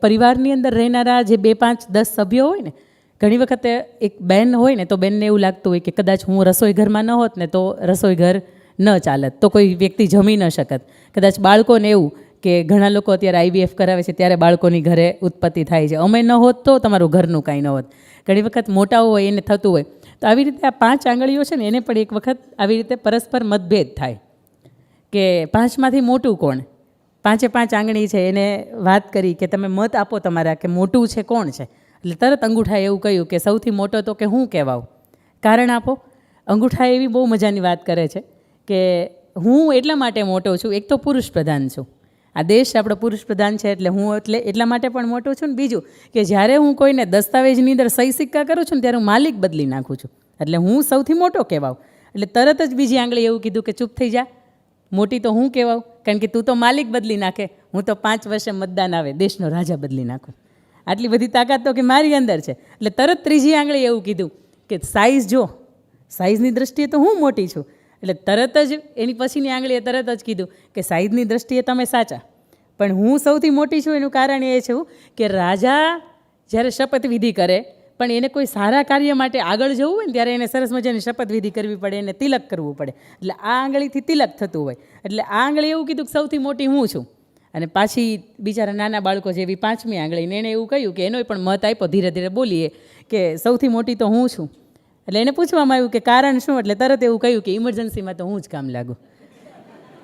પરિવારની અંદર રહેનારા જે 2, 5, 10 સભ્યો હોય ને, ઘણી વખતે એક બેન હોય ને તો બેનને એવું લાગતું હોય કે કદાચ હું રસોઈ ઘરમાં ન હોત ને તો રસોઈ ઘર ન ચાલત, તો કોઈ વ્યક્તિ જમી ન શકત. કદાચ બાળકોને એવું કે ઘણા લોકો અત્યારે IVF કરાવે છે ત્યારે બાળકોની ઘરે ઉત્પત્તિ થાય છે, અમે ન હોત તો તમારું ઘરનું કાંઈ ન હોત. ઘણી વખત મોટાઓ હોય એને થતું હોય. તો આવી રીતે આ 5 આંગળીઓ છે ને એને પણ એક વખત આવી રીતે પરસ્પર મતભેદ થાય કે 5માંથી મોટું કોણ. 5 આંગળી છે એને વાત કરી કે તમે મત આપો તમારા કે મોટું છે કોણ છે. એટલે તરત અંગૂઠાએ એવું કહ્યું કે સૌથી મોટો તો કે હું કહેવાઉં, કારણ આપો. અંગૂઠા એવી બહુ મજાની વાત કરે છે કે હું એટલા માટે મોટો છું, એક તો પુરુષ પ્રધાન છું, આ દેશ આપણો પુરુષ પ્રધાન છે એટલે હું એટલા માટે પણ મોટો છું. ને બીજું કે જ્યારે હું કોઈને દસ્તાવેજની અંદર સહી સિક્કા કરું છું ને ત્યારે હું માલિક બદલી નાખું છું, એટલે હું સૌથી મોટો કહેવાઉં. એટલે તરત જ બીજી આંગળી એવું કીધું કે ચૂપ થઈ જા, મોટી તો હું કહેવાઉં, કારણ કે તું તો માલિક બદલી નાખે, હું તો 5 વર્ષે મતદાન આવે દેશનો રાજા બદલી નાખું. આટલી બધી તાકાત તો કે મારી અંદર છે. એટલે તરત ત્રીજી આંગળી એવું કીધું કે સાઇઝ જો, સાઇઝની દ્રષ્ટિએ તો હું મોટી છું. એટલે તરત જ એની પછીની આંગળીએ તરત જ કીધું કે સાઇઝની દ્રષ્ટિએ તમે સાચા, પણ હું સૌથી મોટી છું. એનું કારણ એ છે કે રાજા જ્યારે શપથવિધિ કરે પણ એને કોઈ સારા કાર્ય માટે આગળ જવું હોય ને ત્યારે એને સરસ મજાની શપથવિધિ કરવી પડે, એને તિલક કરવું પડે. એટલે આ આંગળીથી તિલક થતું હોય. એટલે આ આંગળી એવું કીધું કે સૌથી મોટી હું છું. અને પાછી બિચારા નાના બાળકો જેવી 5મી આંગળીને એણે એવું કહ્યું કે એનોય પણ મત આપ્યો, ધીરે ધીરે બોલીએ કે સૌથી મોટી તો હું છું. એટલે એને પૂછવામાં આવ્યું કે કારણ શું, એટલે તરત એવું કહ્યું કે ઇમરજન્સીમાં તો હું જ કામ લાગું.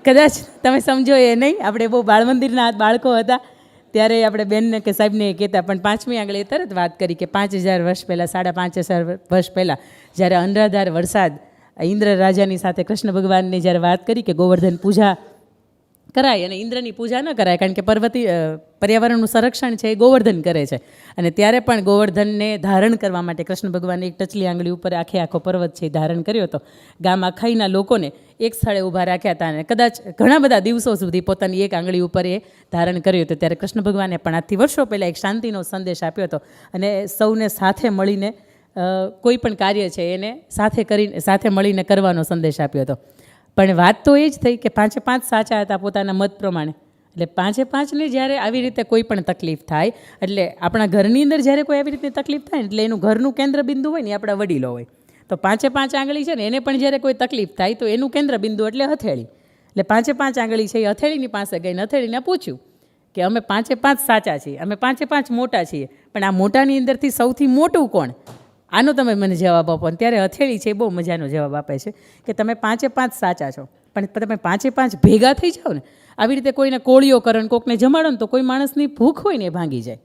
કદાચ તમે સમજો એ નહીં, આપણે બહુ બાળમંદિરના બાળકો હતા ત્યારે આપણે બેનને કે સાહેબને કહેતા, પણ 5મી આંગળીએ તરત વાત કરી કે 5000 વર્ષ પહેલાં, 5500 વર્ષ પહેલાં જ્યારે અનરાધાર વરસાદ ઇન્દ્ર રાજાની સાથે કૃષ્ણ ભગવાનની જ્યારે વાત કરી કે ગોવર્ધન પૂજા કરાય અને ઇન્દ્રની પૂજા ન કરાય, કારણ કે પર્યાવરણનું સંરક્ષણ છે એ ગોવર્ધન કરે છે. અને ત્યારે પણ ગોવર્ધનને ધારણ કરવા માટે કૃષ્ણ ભગવાને એક ટચલી આંગળી ઉપર આખો પર્વત છે એ ધારણ કર્યો હતો. ગામ આખાઈના લોકોને એક સ્થળે ઊભા રાખ્યા હતા અને કદાચ ઘણા બધા દિવસો સુધી પોતાની એક આંગળી ઉપર એ ધારણ કર્યો હતો. ત્યારે કૃષ્ણ ભગવાને પણ આજથી વર્ષો પહેલાં એક શાંતિનો સંદેશ આપ્યો હતો અને સૌને સાથે મળીને કોઈ પણ કાર્ય છે એને સાથે મળીને કરવાનો સંદેશ આપ્યો હતો. પણ વાત તો એ જ થઈ કે 5 સાચા હતા પોતાના મત પ્રમાણે. એટલે 5ને જ્યારે આવી રીતે કોઈ પણ તકલીફ થાય, એટલે આપણા ઘરની અંદર જ્યારે કોઈ આવી રીતે તકલીફ થાય એટલે એનું ઘરનું કેન્દ્ર બિંદુ હોય ને આપણા વડીલો હોય. તો 5 આંગળી છે ને એને પણ જ્યારે કોઈ તકલીફ થાય તો એનું કેન્દ્ર બિંદુ એટલે હથેળી. એટલે 5 આંગળી છે એ હથેળીની પાસે ગઈને હથેળીને પૂછ્યું કે અમે 5 સાચા છીએ, અમે 5 મોટા છીએ, પણ આ મોટાની અંદરથી સૌથી મોટું કોણ, આનો તમે મને જવાબ આપો. ત્યારે હથેળી છે એ બહુ મજાનો જવાબ આપે છે કે તમે 5 સાચા છો, પણ તમે 5 ભેગા થઈ જાઓ ને, આવી રીતે કોઈને કોળીઓ કરો ને કોકને જમાડો ને તો કોઈ માણસની ભૂખ હોય ને એ ભાંગી જાય.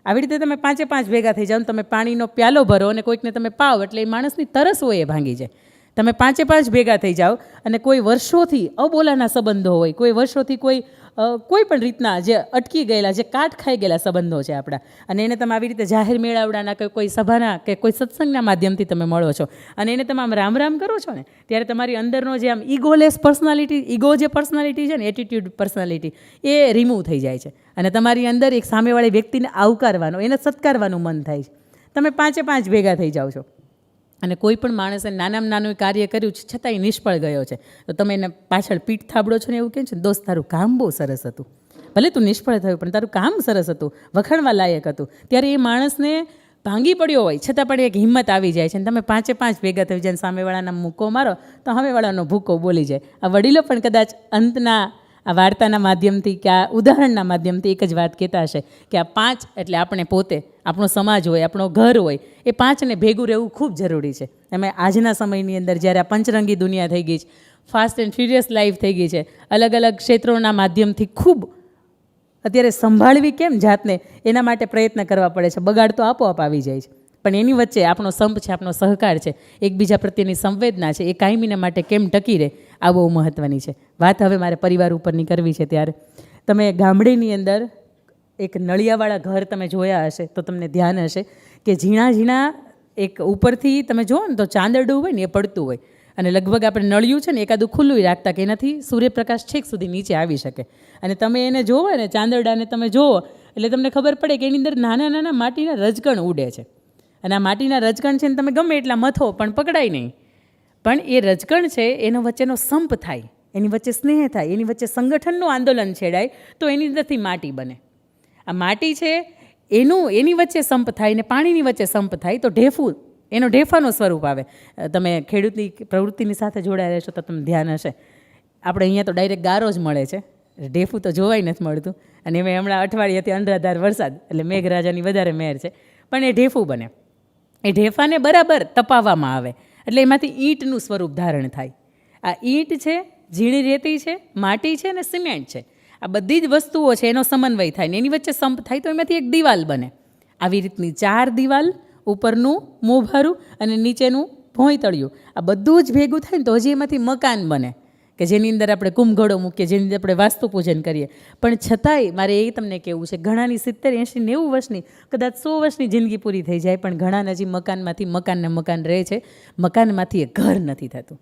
આવી રીતે તમે 5 ભેગા થઈ જાઓ ને તમે પાણીનો પ્યાલો ભરો અને કોઈકને તમે પાવ એટલે એ માણસની તરસ હોય એ ભાંગી જાય. તમે 5 ભેગા થઈ જાઓ અને કોઈ વર્ષોથી અબોલાના સંબંધો હોય, કોઈ વર્ષોથી કોઈ પણ રીતના જે અટકી ગયેલા, જે કાટ ખાઈ ગયેલા સંબંધો છે આપણા, અને એને તમે આવી રીતે જાહેર મેળાવડાના કે કોઈ સભાના કે કોઈ સત્સંગના માધ્યમથી તમે મળો છો અને એને તમે આમ રામ રામ કરો છો ને, ત્યારે તમારી અંદરનો જે આમ ઈગોલેસ પર્સનાલિટી, ઈગો જે પર્સનાલિટી છે ને, એટીટ્યુડ પર્સનાલિટી, એ રિમૂવ થઈ જાય છે અને તમારી અંદર એક સામેવાળી વ્યક્તિને આવકારવાનો, એને સત્કારવાનું મન થાય છે. તમે 5 ભેગા થઈ જાઓ છો અને કોઈ પણ માણસે નાનામાં નાનું કાર્ય કર્યું છે છતાંય નિષ્ફળ ગયો છે તો તમે એને પાછળ પીઠ થાબડો છો ને એવું કહે છે, દોસ્ત તારું કામ બહુ સરસ હતું, ભલે તું નિષ્ફળ થયું પણ તારું કામ સરસ હતું, વખાણવા લાયક હતું. ત્યારે એ માણસને ભાંગી પડ્યો હોય છતાં પણ એક હિંમત આવી જાય છે અને તમે 5 ભેગા થઈ જાય, સામેવાળાના મૂકો મારો તો સામેવાળાનો ભૂકો બોલી જાય. આ વડીલો પણ કદાચ અંતના આ વાર્તાના માધ્યમથી કે આ ઉદાહરણના માધ્યમથી એક જ વાત કહેતા હશે કે આ 5 એટલે આપણે પોતે, આપણો સમાજ હોય, આપણો ઘર હોય, એ 5ને ભેગું રહેવું ખૂબ જરૂરી છે. એમાં આજના સમયની અંદર જ્યારે આ પંચરંગી દુનિયા થઈ ગઈ છે, ફાસ્ટ એન્ડ ફ્યુરિયસ લાઈફ થઈ ગઈ છે, અલગ અલગ ક્ષેત્રોના માધ્યમથી ખૂબ અત્યારે સંભાળવી કેમ જાતને એના માટે પ્રયત્ન કરવા પડે છે. બગાડ તો આપોઆપ આવી જાય છે, પણ એની વચ્ચે આપણો સંપ છે, આપણો સહકાર છે, એકબીજા પ્રત્યેની સંવેદના છે, એ કાયમીને માટે કેમ ટકી રહે આ બહુ મહત્ત્વની છે. વાત હવે મારે પરિવાર ઉપરની કરવી છે. ત્યારે તમે ગામડેની અંદર એક નળિયાવાળા ઘર તમે જોયા હશે તો તમને ધ્યાન હશે કે ઝીણા એક ઉપરથી તમે જુઓ ને તો ચાંદરડું હોય ને એ પડતું હોય અને લગભગ આપણે નળિયું છે ને એકાદું ખુલ્લું રાખતા કે એનાથી સૂર્યપ્રકાશ છેક સુધી નીચે આવી શકે. અને તમે એને જોવો ને ચાંદરડાને તમે જોવો એટલે તમને ખબર પડે કે એની અંદર નાના માટીના રજકણ ઉડે છે અને આ માટીના રજકણ છે ને તમે ગમે એટલા મથો પણ પકડાય નહીં. પણ એ રજકણ છે એનો વચ્ચેનો સંપ થાય, એની વચ્ચે સ્નેહ થાય, એની વચ્ચે સંગઠનનું આંદોલન છેડાય તો એની અંદરથી માટી બને. આ માટી છે એની વચ્ચે સંપ થાય ને પાણીની વચ્ચે સંપ થાય તો ઢેફું એનો ઢેફાનું સ્વરૂપ આવે. તમે ખેડૂતની પ્રવૃત્તિની સાથે જોડાયા રહેશો તો તમને ધ્યાન હશે, આપણે અહીંયા તો ડાયરેક્ટ ગારો જ મળે છે, ઢેફું તો જોવાય નથી મળતું. અને એમાં હમણાં અઠવાડિયેથી અનરાધાર વરસાદ એટલે મેઘરાજાની વધારે મહેર છે, પણ એ ઢેફું બને. એ ઢેફાને બરાબર તપાવવામાં આવે એટલે એમાંથી ઈંટનું સ્વરૂપ ધારણ થાય. આ ઈંટ છે, ઝીણી રેતી છે, માટી છે અને સિમેન્ટ છે. આ બધી જ વસ્તુઓ છે એનો સમન્વય થાય ને એની વચ્ચે સંપ થાય તો એમાંથી એક દિવાલ બને. આવી રીતની 4 દિવાલ, ઉપરનું મોભારું અને નીચેનું ભોંયતળિયું, આ બધું જ ભેગું થાય ને તો હજી એમાંથી મકાન બને કે જેની અંદર આપણે કુંભઘડો મૂકીએ, જેની અંદર આપણે વાસ્તુ પૂજન કરીએ. પણ છતાંય મારે એ તમને કહેવું છે, ઘણાની 70, 80, 90 વર્ષની, કદાચ 100 વર્ષની જિંદગી પૂરી થઈ જાય પણ ઘણા હજી મકાનમાંથી મકાન રહે છે, મકાનમાંથી એ ઘર નથી થતું.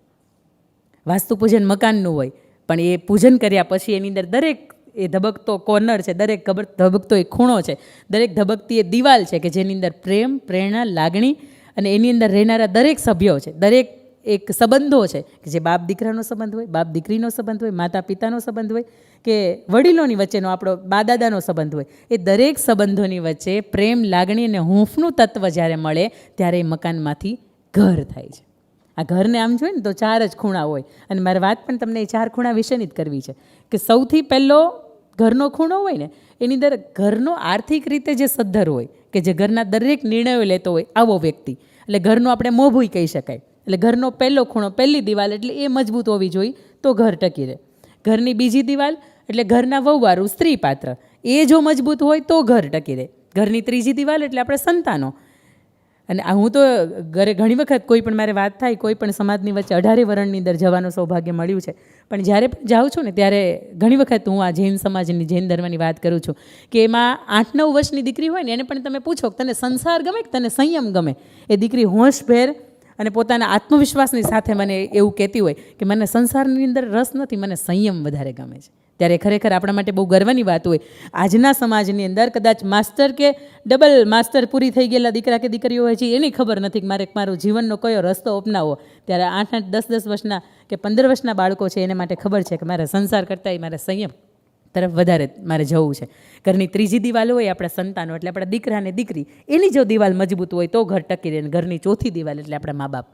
વાસ્તુ પૂજન મકાનનું હોય પણ એ પૂજન કર્યા પછી એની અંદર દરેક એ ધબકતો કોર્નર છે, દરેક ધબકતો એ ખૂણો છે, દરેક ધબકતી એ દિવાલ છે કે જેની અંદર પ્રેમ, પ્રેરણા, લાગણી અને એની અંદર રહેનારા દરેક સભ્યો છે, દરેક એક સંબંધો છે કે જે બાપ દીકરાનો સંબંધ હોય, બાપ દીકરીનો સંબંધ હોય, માતા પિતાનો સંબંધ હોય કે વડીલોની વચ્ચેનો આપણો બા દાદાનો સંબંધ હોય, એ દરેક સંબંધોની વચ્ચે પ્રેમ, લાગણી અને હૂંફનું તત્વ જ્યારે મળે ત્યારે એ મકાનમાંથી ઘર થાય છે. આ ઘરને આમ જોઈએ ને તો 4 જ ખૂણા હોય અને મારે વાત પણ તમને એ 4 ખૂણા વિશેની જ કરવી છે કે સૌથી પહેલો ઘરનો ખૂણો હોય ને એની અંદર ઘરનો આર્થિક રીતે જે સદ્ધર હોય કે જે ઘરના દરેક નિર્ણયો લેતો હોય આવો વ્યક્તિ, એટલે ઘરનો આપણે મોભુંય કહી શકાય. એટલે ઘરનો પહેલો ખૂણો, પહેલી દિવાલ એટલે એ મજબૂત હોવી જોઈએ તો ઘર ટકી રહે. ઘરની બીજી દિવાલ એટલે ઘરના વહુવારું, સ્ત્રી પાત્ર, એ જો મજબૂત હોય તો ઘર ટકી રહે. ઘરની ત્રીજી દિવાલ એટલે આપણે સંતાનો. અને હું તો ઘણી વખત કોઈ પણ મારે વાત થાય, કોઈ પણ સમાજની વચ્ચે 18 વરણની અંદર જવાનું સૌભાગ્ય મળ્યું છે, પણ જ્યારે પણ જાઉં છું ને ત્યારે ઘણી વખત હું આ જૈન સમાજની, જૈન ધર્મની વાત કરું છું કે એમાં 8-9 વર્ષની દીકરી હોય ને એને પણ તમે પૂછો કે તને સંસાર ગમે કે તને સંયમ ગમે, એ દીકરી હોંશભેર અને પોતાના આત્મવિશ્વાસની સાથે મને એવું કહેતી હોય કે મને સંસારની અંદર રસ નથી, મને સંયમ વધારે ગમે છે. ત્યારે ખરેખર આપણા માટે બહુ ગર્વની વાત હોય. આજના સમાજની અંદર કદાચ માસ્ટર કે ડબલ માસ્ટર પૂરી થઈ ગયેલા દીકરા કે દીકરીઓ હોય છે એની ખબર નથી કે મારો જીવનનો કયો રસ્તો અપનાવવો. ત્યારે 8-8, 10-10 વર્ષના કે 15 વર્ષના બાળકો છે એને માટે ખબર છે કે મારે સંસાર કરતાંય મારે સંયમ તરફ વધારે મારે જવું છે. ઘરની ત્રીજી દિવાલ હોય આપણા સંતાનો એટલે આપણા દીકરા અને દીકરી, એની જો દિવાલ મજબૂત હોય તો ઘર ટકી રહે. ઘરની ચોથી દિવાલ એટલે આપણા મા બાપ,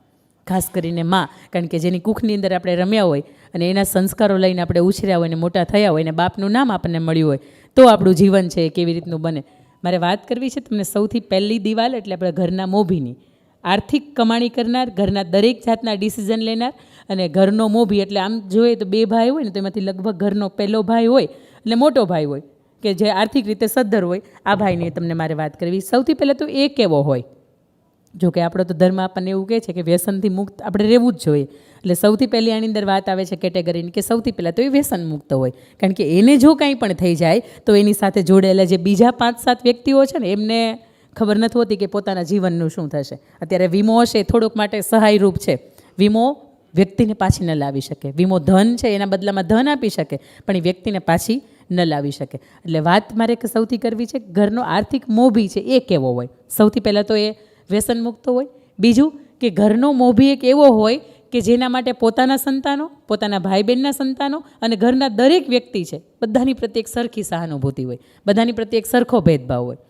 ખાસ કરીને માં, કારણ કે જેની કુખની અંદર આપણે રમ્યા હોય અને એના સંસ્કારો લઈને આપણે ઉછર્યા હોય ને મોટા થયા હોય ને બાપનું નામ આપણને મળ્યું હોય તો આપણું જીવન છે એ કેવી રીતનું બને. મારે વાત કરવી છે તમને સૌથી પહેલી દિવાલ એટલે આપણા ઘરના મોભીની. આર્થિક કમાણી કરનાર, ઘરના દરેક જાતના ડિસિઝન લેનાર અને ઘરનો મોભી એટલે આમ જોઈએ તો 2 ભાઈ હોય ને તો એમાંથી લગભગ ઘરનો પહેલો ભાઈ હોય એટલે મોટો ભાઈ હોય કે જે આર્થિક રીતે સદ્ધર હોય. આ ભાઈની તમને મારે વાત કરવી. સૌથી પહેલાં તો એ કેવો હોય, જો કે આપણો તો ધર્મ આપણને એવું કહે છે કે વ્યસનથી મુક્ત આપણે રહેવું જ જોઈએ. એટલે સૌથી પહેલી આની અંદર વાત આવે છે કેટેગરીની કે સૌથી પહેલાં તો એ વ્યસન મુક્ત હોય, કારણ કે એને જો કાંઈ પણ થઈ જાય તો એની સાથે જોડાયેલા જે બીજા 5-7 વ્યક્તિઓ છે ને એમને ખબર નથી હોતી કે પોતાના જીવનનું શું થશે. અત્યારે વીમો હશે થોડોક માટે સહાયરૂપ છે. વીમો વ્યક્તિને પાછી ન લાવી શકે. વીમો ધન છે એના બદલામાં ધન આપી શકે પણ એ વ્યક્તિને પાછી ન લાવી શકે. એટલે વાત મારે સૌથી કરવી છે ઘરનો આર્થિક મોભી છે એ કેવો હોય. સૌથી પહેલાં તો એ વ્યસન મુક્ત હોય. બીજું કે ઘરનો મોભી એક એવો હોય કે જેના માટે પોતાના સંતાનો, પોતાના ભાઈ બહેનના સંતાનો અને ઘરના દરેક વ્યક્તિ છે બધાની પ્રત્યે એક સરખી સહાનુભૂતિ હોય, બધાની પ્રત્યે એક સરખો ભેદભાવ હોય.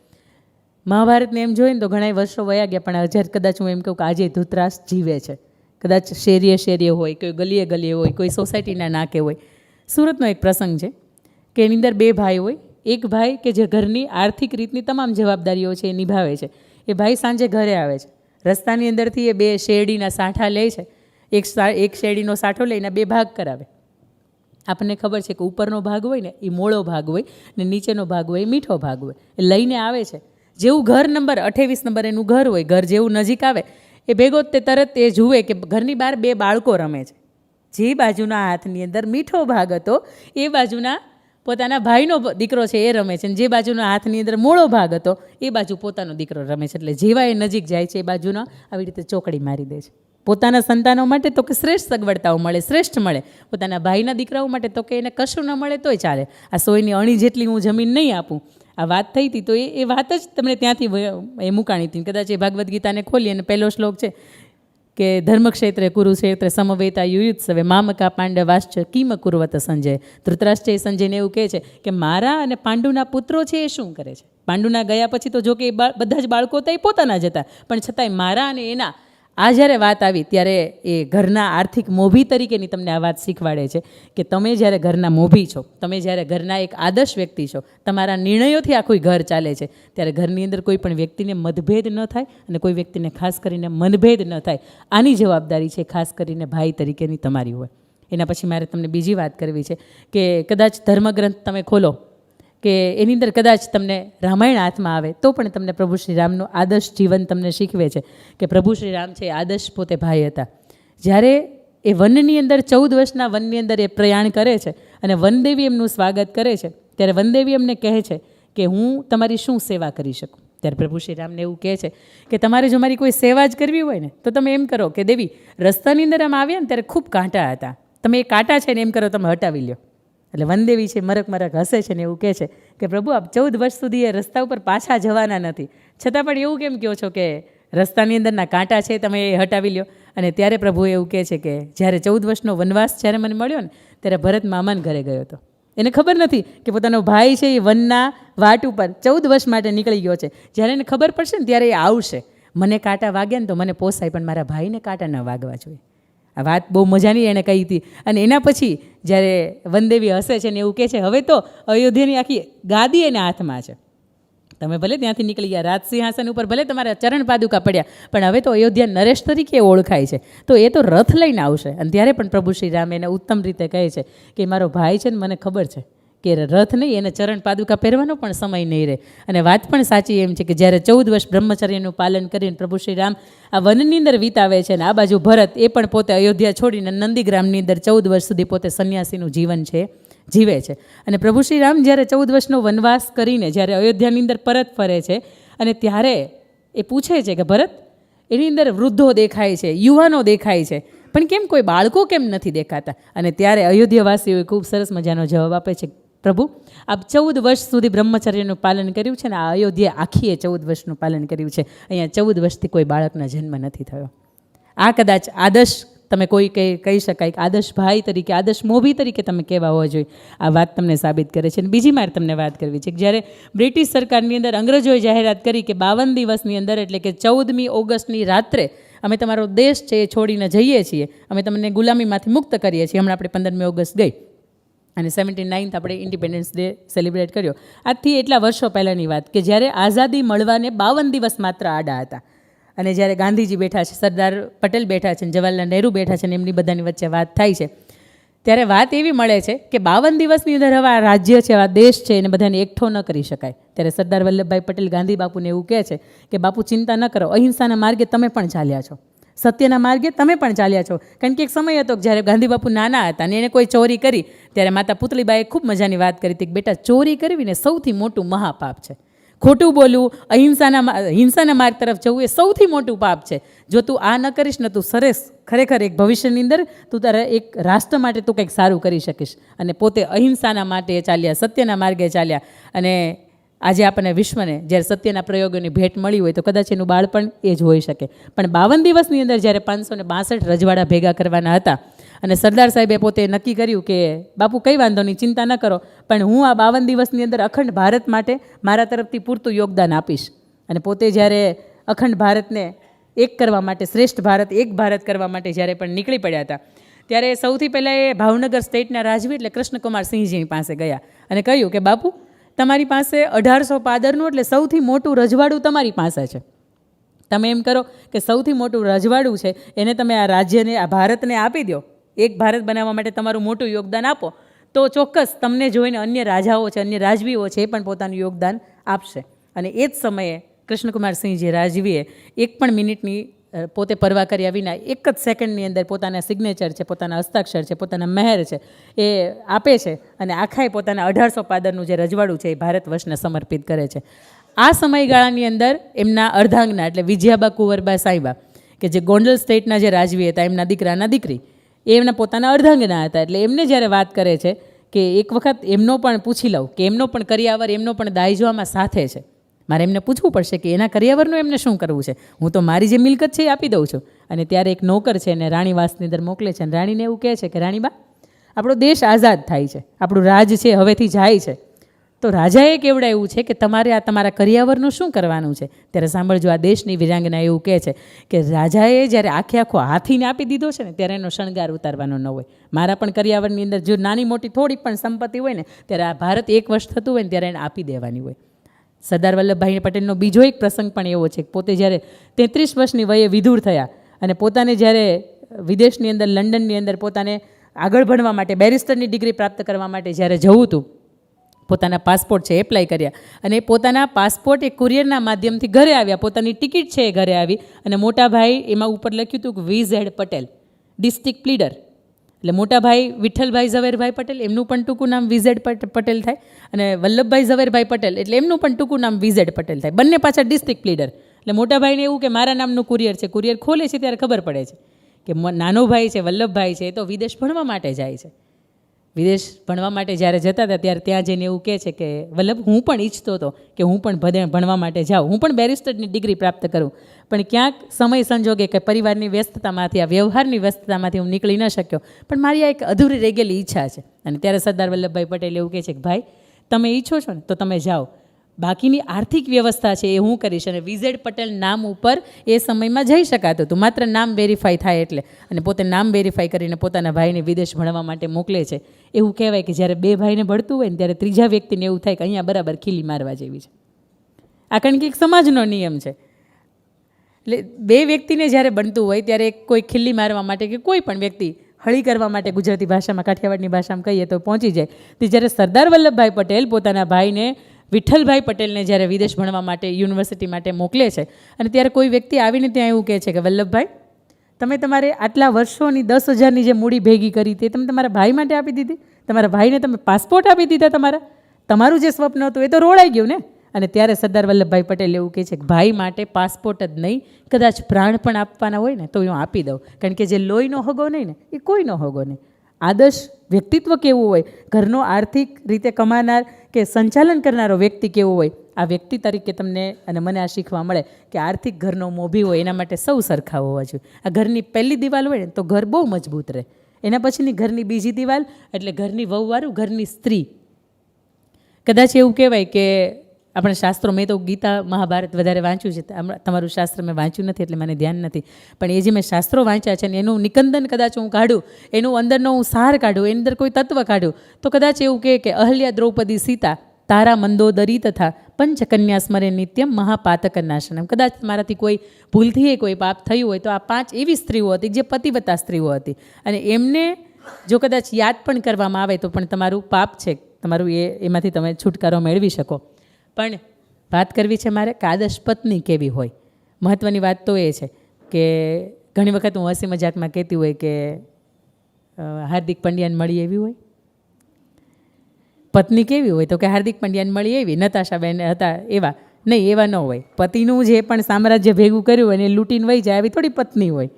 મહાભારતને એમ જોઈએ ને તો ઘણા વર્ષો વયા ગયા પણ હજાર કદાચ હું એમ કહું કે આજે ધૃતરાષ્ટ્ર જીવે છે. કદાચ શેરીએ હોય, કોઈ ગલીએ હોય, કોઈ સોસાયટીના નાકે હોય. સુરતનો એક પ્રસંગ છે કે એની અંદર 2 ભાઈ હોય. એક ભાઈ કે જે ઘરની આર્થિક રીતની તમામ જવાબદારીઓ છે એ નિભાવે છે. એ ભાઈ સાંજે ઘરે આવે છે, રસ્તાની અંદરથી એ 2 શેરડીના સાંઠા લે છે. એક શેરડીનો સાંઠો લઈને 2 ભાગ કરાવે. આપણને ખબર છે કે ઉપરનો ભાગ હોય ને એ મોળો ભાગ હોય ને નીચેનો ભાગ હોય એ મીઠો ભાગ હોય. એ લઈને આવે છે. જેવું ઘર નંબર 28 નંબર એનું ઘર હોય, ઘર જેવું નજીક આવે એ ભેગો તે તરત એ જુએ કે ઘરની બહાર 2 બાળકો રમે છે. જે બાજુના હાથની અંદર મીઠો ભાગ હતો એ બાજુના પોતાના ભાઈનો દીકરો છે એ રમે છે, અને જે બાજુના હાથની અંદર મોળો ભાગ હતો એ બાજુ પોતાનો દીકરો રમે છે. એટલે જેવા એ નજીક જાય છે એ બાજુના આવી રીતે ચોકડી મારી દે છે. પોતાના સંતાનો માટે તો કે શ્રેષ્ઠ સગવડતાઓ મળે, શ્રેષ્ઠ મળે. પોતાના ભાઈના દીકરાઓ માટે તો કે એને કશું ન મળે તોય ચાલે. આ 100ની અણી જેટલી હું જમીન નહીં આપું. આ વાત થઈ હતી તો એ વાત જ તમને ત્યાંથી એ મૂકાણી હતી. કદાચ એ ભાગવદ્ ગીતાને ખોલી અને પહેલો શ્લોક છે કે ધર્મક્ષેત્રે કુરુક્ષેત્રે સમવેતા યુયુત્સવે મામકા પાંડવાશ્ચ કિમ કુર્વત સંજય. ધૃતરાષ્ટ્રએ સંજયને એવું કહે છે કે મારા અને પાંડુના પુત્રો છે એ શું કરે છે. પાંડુના ગયા પછી તો જો કે બધા જ બાળકો તો એ પોતાના જ હતા, પણ છતાંય મારા અને એના આ જ્યારે વાત આવી ત્યારે એ ઘરના આર્થિક મોભી તરીકેની તમને આ વાત શીખવાડે છે કે તમે જ્યારે ઘરના મોભી છો, તમે જ્યારે ઘરના એક આદર્શ વ્યક્તિ છો, તમારા નિર્ણયોથી આખું ઘર ચાલે છે, ત્યારે ઘરની અંદર કોઈ પણ વ્યક્તિને મતભેદ ન થાય અને કોઈ વ્યક્તિને ખાસ કરીને મનભેદ ન થાય. આની જવાબદારી છે ખાસ કરીને ભાઈ તરીકેની તમારી હોય. એના પછી મારે તમને બીજી વાત કરવી છે કે કદાચ ધર્મગ્રંથ તમે ખોલો કે એની અંદર કદાચ તમને રામાયણ હાથમાં આવે તો પણ તમને પ્રભુ શ્રી રામનું આદર્શ જીવન તમને શીખવે છે કે પ્રભુ શ્રી રામ છે એ આદર્શ પોતે ભાઈ હતા. જ્યારે એ વનની અંદર 14 વર્ષના વનની અંદર એ પ્રયાણ કરે છે અને વનદેવી એમનું સ્વાગત કરે છે, ત્યારે વનદેવી એમને કહે છે કે હું તમારી શું સેવા કરી શકું. ત્યારે પ્રભુ શ્રી રામને એવું કહે છે કે તમારે જો મારી કોઈ સેવા જ કરવી હોય ને તો તમે એમ કરો કે દેવી, રસ્તાની અંદર આમ આવ્યા ને ત્યારે ખૂબ કાંટા હતા, તમે એ કાંટા છે ને એમ કરો તમે હટાવી લ્યો. એટલે વનદેવી છે મરક મરક હસે છે ને એવું કહે છે કે પ્રભુ આપ 14 વર્ષ સુધી એ રસ્તા ઉપર પાછા જવાના નથી, છતાં પણ એવું કેમ કહો છો કે રસ્તાની અંદરના કાંટા છે તમે એ હટાવી લ્યો. અને ત્યારે પ્રભુ એવું કહે છે કે જ્યારે 14 વર્ષનો વનવાસ જ્યારે મને મળ્યો ને ત્યારે ભરત મામાના ઘરે ગયો હતો. એને ખબર નથી કે પોતાનો ભાઈ છે એ વનના વાટ ઉપર 14 વર્ષ માટે નીકળી ગયો છે. જ્યારે એને ખબર પડશે ને ત્યારે એ આવશે. મને કાંટા વાગ્યા ને તો મને પોસાય, પણ મારા ભાઈને કાંટા ન વાગવા જોઈએ. આ વાત બહુ મજાની એણે કહી હતી. અને એના પછી જ્યારે વનદેવી હસે છે ને એવું કહે છે હવે તો અયોધ્યાની આખી ગાદી એના હાથમાં છે, તમે ભલે ત્યાંથી નીકળી ગયા, રાજ સિંહાસન ઉપર ભલે તમારા ચરણ પાદુકા પડ્યા, પણ હવે તો અયોધ્યા નરેશ તરીકે ઓળખાય છે, તો એ તો રથ લઈને આવશે. અને ત્યારે પણ પ્રભુ શ્રી રામ એને ઉત્તમ રીતે કહે છે કે મારો ભાઈ છે ને મને ખબર છે કે રથ નહીં, એને ચરણ પાદુકા પહેરવાનો પણ સમય નહીં રહે. અને વાત પણ સાચી એમ છે કે જ્યારે 14 વર્ષ બ્રહ્મચર્યનું પાલન કરીને પ્રભુ શ્રી રામ આ વનની અંદર વિતાવે છે, અને આ બાજુ ભરત એ પણ પોતે અયોધ્યા છોડીને નંદીગ્રામની અંદર 14 વર્ષ સુધી પોતે સંન્યાસીનું જીવન છે જીવે છે. અને પ્રભુ શ્રી રામ જ્યારે 14 વર્ષનો વનવાસ કરીને જ્યારે અયોધ્યાની અંદર પરત ફરે છે, અને ત્યારે એ પૂછે છે કે ભરત, એની અંદર વૃદ્ધો દેખાય છે, યુવાનો દેખાય છે, પણ કેમ કોઈ બાળકો કેમ નથી દેખાતા? અને ત્યારે અયોધ્યાવાસીઓએ ખૂબ સરસ મજાનો જવાબ આપે છે, પ્રભુ આપ 14 વર્ષ સુધી બ્રહ્મચર્યનું પાલન કર્યું છે ને આ અયોધ્યા આખીએ 14 વર્ષનું પાલન કર્યું છે, અહીંયા 14 વર્ષથી કોઈ બાળકના જન્મ નથી થયો. આ કદાચ આદર્શ તમે કોઈ કહી શકાય કે આદર્શ ભાઈ તરીકે, આદર્શ મોભી તરીકે તમે કહેવા હોવા જોઈએ. આ વાત તમને સાબિત કરે છે. અને બીજી મારે તમને વાત કરવી છે કે જ્યારે બ્રિટિશ સરકારની અંદર અંગ્રેજોએ જાહેરાત કરી કે 52 દિવસની અંદર એટલે કે 14મી ઓગસ્ટની રાત્રે અમે તમારો દેશ છે એ છોડીને જઈએ છીએ, અમે તમને ગુલામીમાંથી મુક્ત કરીએ છીએ. હમણાં આપણે 15મી ઓગસ્ટ ગઈ અને 79th આપણે ઇન્ડિપેન્ડન્સ ડે સેલિબ્રેટ કર્યો. આજથી એટલા વર્ષો પહેલાંની વાત કે જ્યારે આઝાદી મળવાને 52 દિવસ માત્ર આડા હતા. અને જ્યારે ગાંધીજી બેઠા છે, સરદાર પટેલ બેઠા છે, જવાહરલાલ નહેરુ બેઠા છે, અને એમની બધાની વચ્ચે વાત થાય છે, ત્યારે વાત એવી મળે છે કે 52 દિવસની અંદર હવે આ રાજ્ય છે, આ દેશ છે, એને બધાને એકઠો ન કરી શકાય. ત્યારે સરદાર વલ્લભભાઈ પટેલ ગાંધી બાપુને એવું કહે છે કે બાપુ ચિંતા ન કરો, અહિંસાના માર્ગે તમે પણ ચાલ્યા છો, સત્યના માર્ગે તમે પણ ચાલ્યા છો. કારણ કે એક સમય હતો કે જ્યારે ગાંધી બાપુ નાના હતા અને એને કોઈ ચોરી કરી, ત્યારે માતા પુતળીબાઈએ ખૂબ મજાની વાત કરી હતી કે બેટા, ચોરી કરવીને સૌથી મોટું મહાપાપ છે, ખોટું બોલવું, હિંસાના માર્ગ તરફ જવું એ સૌથી મોટું પાપ છે. જો તું આ ન કરીશ ને તું સરસ ખરેખર એક ભવિષ્યની અંદર તું તારા એક રાષ્ટ્ર માટે તું કંઈક સારું કરી શકીશ. અને પોતે અહિંસાના માટે ચાલ્યા, સત્યના માર્ગે ચાલ્યા. અને આજે આપણને વિશ્વને જ્યારે સત્યના પ્રયોગોની ભેટ મળી હોય તો કદાચ એનું બાળપણ એ જ હોઈ શકે. પણ 52 દિવસની અંદર જ્યારે 562 રજવાડા ભેગા કરવાના હતા અને સરદાર સાહેબે પોતે નક્કી કર્યું કે બાપુ કંઈ વાંધો નહીં, ચિંતા ન કરો, પણ હું આ 52 દિવસની અંદર અખંડ ભારત માટે મારા તરફથી પૂરતું યોગદાન આપીશ. અને પોતે જ્યારે અખંડ ભારતને એક કરવા માટે, શ્રેષ્ઠ ભારત, એક ભારત કરવા માટે જ્યારે પણ નીકળી પડ્યા હતા, ત્યારે સૌથી પહેલાં એ ભાવનગર સ્ટેટના રાજવી એટલે કૃષ્ણકુમાર સિંહજીની પાસે ગયા અને કહ્યું કે બાપુ, તમારી પાસે 1800 પાદરનું એટલે સૌથી મોટું રજવાડું તમારી પાસે છે. તમે એમ કરો કે સૌથી મોટું રજવાડું છે એને તમે આ રાજ્યને, આ ભારતને આપી દો, એક ભારત બનાવવા માટે તમારું મોટું યોગદાન આપો, તો ચોક્કસ તમને જોઈને અન્ય રાજાઓ છે, અન્ય રાજવીઓ છે એ પણ પોતાનું યોગદાન આપશે. અને એ જ સમયે કૃષ્ણકુમાર સિંહજી રાજવીએ એક પણ મિનિટની પોતે પરવા કર્યા વિના એક જ સેકન્ડની અંદર પોતાના સિગ્નેચર છે, પોતાના હસ્તાક્ષર છે, પોતાના મહેર છે એ આપે છે અને આખાય પોતાના 1800 પાદરનું જે રજવાડું છે એ ભારત વર્ષને સમર્પિત કરે છે. આ સમયગાળાની અંદર એમના અર્ધાંગના એટલે વિજયાબા કુંવરબા સાઈબા કે જે ગોંડલ સ્ટેટના જે રાજવી હતા, એમના દીકરાના દીકરી, એ એમના પોતાના અર્ધાંગના હતા. એટલે એમને જ્યારે વાત કરે છે કે એક વખત એમનો પણ પૂછી લઉં કે એમનો પણ કરિયાવર, એમનો પણ દાયજો આમાં સાથે છે, મારે એમને પૂછવું પડશે કે એના કરિયાવરનું એમને શું કરવું છે. હું તો મારી જે મિલકત છે એ આપી દઉં છું, અને ત્યારે એક નોકર છે એને રાણીવાસની અંદર મોકલે છે અને રાણીને એવું કહે છે કે રાણીબા, આપણો દેશ આઝાદ થાય છે, આપણું રાજ છે હવેથી જાય છે, તો રાજાએ કેવડાવ્યું છે કે તમારે આ તમારા કરિયાવરનું શું કરવાનું છે. ત્યારે સાંભળજો, આ દેશની વીરાંગના એવું કહે છે કે રાજાએ જ્યારે આખો હાથીને આપી દીધો છે ને ત્યારે એનો શણગાર ઉતારવાનો ન હોય. મારા પણ કરિયાવરની અંદર જો નાની મોટી થોડીક પણ સંપત્તિ હોય ને ત્યારે આ ભારત 1 વર્ષ થતું હોય ને ત્યારે એને આપી દેવાની હોય. સરદાર વલ્લભભાઈ પટેલનો બીજો એક પ્રસંગ પણ એવો છે કે પોતે જ્યારે 33 વર્ષની વયે વિધુર થયા અને પોતાને જ્યારે વિદેશની અંદર લંડનની અંદર પોતાને આગળ ભણવા માટે બેરિસ્ટરની ડિગ્રી પ્રાપ્ત કરવા માટે જ્યારે જવું હતું, પોતાના પાસપોર્ટ છે એપ્લાય કર્યા અને પોતાના પાસપોર્ટ એ કુરિયરના માધ્યમથી ઘરે આવ્યા, પોતાની ટિકિટ છે એ ઘરે આવી અને મોટા ભાઈ એમાં ઉપર લખ્યું હતું કે VZ પટેલ, ડિસ્ટ્રિક્ટ પ્લીડર. એટલે મોટા ભાઈ વિઠ્ઠલભાઈ ઝવેરભાઈ પટેલ, એમનું પણ ટૂંકું નામ VZ પટેલ થાય, અને વલ્લભભાઈ ઝવેરભાઈ પટેલ એટલે એમનું પણ ટૂંકું નામ VZ પટેલ થાય. બંને પાછા ડિસ્ટ્રિક્ટ પ્લીડર. એટલે મોટા ભાઈને એવું કે મારા નામનું કુરિયર છે, કુરિયર ખોલે છે ત્યારે ખબર પડે છે કે નાનો ભાઈ છે વલ્લભભાઈ છે એ તો વિદેશ ભણવા માટે જાય છે. વિદેશ ભણવા માટે જ્યારે જતા હતા ત્યારે ત્યાં જઈને એવું કહે છે કે વલ્લભ, હું પણ ઈચ્છતો હતો કે હું પણ ભણવા માટે જાઉં, હું પણ બેરિસ્ટરની ડિગ્રી પ્રાપ્ત કરું, પણ ક્યાંક સમય સંજોગે કે પરિવારની વ્યસ્તતામાંથી, આ વ્યવહારની વ્યસ્તતામાંથી હું નીકળી ન શક્યો, પણ મારી આ એક અધૂરી રહી ગયેલી ઈચ્છા છે. અને ત્યારે સરદાર વલ્લભભાઈ પટેલ એવું કહે છે કે ભાઈ, તમે ઈચ્છો છો ને તો તમે જાઓ, બાકીની આર્થિક વ્યવસ્થા છે એ હું કરીશ. અને VZ પટેલ નામ ઉપર એ સમયમાં જઈ શકાતું હતું, માત્ર નામ વેરીફાઈ થાય એટલે. અને પોતે નામ વેરીફાઈ કરીને પોતાના ભાઈને વિદેશ ભણવા માટે મોકલે છે. એવું કહેવાય કે જ્યારે 2 ભાઈને ભળતું હોય ને ત્યારે ત્રીજા વ્યક્તિને એવું થાય કે અહીંયા બરાબર ખીલી મારવા જેવી છે. આ કારણ કે એક સમાજનો નિયમ છે. એટલે 2 વ્યક્તિને જ્યારે બનતું હોય ત્યારે કોઈ ખીલી મારવા માટે કે કોઈ પણ વ્યક્તિ હળી કરવા માટે, ગુજરાતી ભાષામાં, કાઠિયાવાડની ભાષામાં કહીએ તો પહોંચી જાય. તો જ્યારે સરદાર વલ્લભભાઈ પટેલ પોતાના ભાઈને વિઠ્ઠલભાઈ પટેલને જ્યારે વિદેશ ભણવા માટે, યુનિવર્સિટી માટે મોકલે છે અને ત્યારે કોઈ વ્યક્તિ આવીને ત્યાં એવું કહે છે કે વલ્લભભાઈ, તમે તમારે આટલા વર્ષોની 10,000ની જે મૂડી ભેગી કરી તે તમે તમારા ભાઈ માટે આપી દીધી, તમારા ભાઈને તમે પાસપોર્ટ આપી દીધા, તમારું જે સ્વપ્ન હતું એ તો રોળાઈ ગયું ને. અને ત્યારે સરદાર વલ્લભભાઈ પટેલ એવું કહે છે કે ભાઈ માટે પાસપોર્ટ જ નહીં, કદાચ પ્રાણ પણ આપવાના હોય ને તો હું આપી દઉં, કારણ કે જે લોહીનો હગો નહીં ને એ કોઈનો હગો નહીં. આદર્શ વ્યક્તિત્વ કેવું હોય, ઘરનો આર્થિક રીતે કમાનાર કે સંચાલન કરનારો વ્યક્તિ કેવો હોય, આ વ્યક્તિ તરીકે તમને અને મને આ શીખવા મળે કે આર્થિક ઘરનો મોભી હોય એના માટે સૌ સરખા હોવા જોઈએ. આ ઘરની પહેલી દિવાલ હોય ને તો ઘર બહુ મજબૂત રહે, એના પછીની ઘરની બીજી દિવાલ એટલે ઘરની વહુવારું, ઘરની સ્ત્રી. કદાચ એવું કહેવાય કે આપણા શાસ્ત્રો, મેં તો ગીતા મહાભારત વધારે વાંચ્યું છે, તમારું શાસ્ત્ર મેં વાંચ્યું નથી એટલે મને ધ્યાન નથી, પણ એ જે મેં શાસ્ત્રો વાંચ્યા છે ને એનું નિકંદન કદાચ હું કાઢું, એનું અંદરનો હું સાર કાઢું, એની અંદર કોઈ તત્વ કાઢું તો કદાચ એવું કહે કે અહલ્યા, દ્રૌપદી, સીતા, તારા, મંદોદરી તથા પંચકન્યા સ્મરે નિત્યમ મહાપાતક નાશનમ. કદાચ મારાથી કોઈ ભૂલથી કોઈ પાપ થયું હોય તો આ 5 એવી સ્ત્રીઓ હતી જે પતિવ્રતા સ્ત્રીઓ હતી, અને એમને જો કદાચ યાદ પણ કરવામાં આવે તો પણ તમારું પાપ છે, તમારું એમાંથી તમે છુટકારો મેળવી શકો. પણ વાત કરવી છે મારે કે આદર્શ પત્ની કેવી હોય. મહત્ત્વની વાત તો એ છે કે ઘણી વખત હું હસી મજાકમાં કહેતી હોય કે હાર્દિક પંડ્યાને મળી એવી હોય, પત્ની કેવી હોય તો કે હાર્દિક પંડ્યાને મળી એવી, નતાશાબેન હતા એવા. નહીં, એવા ન હોય. પતિનું જે પણ સામ્રાજ્ય ભેગું કર્યું હોય ને લૂંટીને વહી જાય, આવી થોડી પત્ની હોય.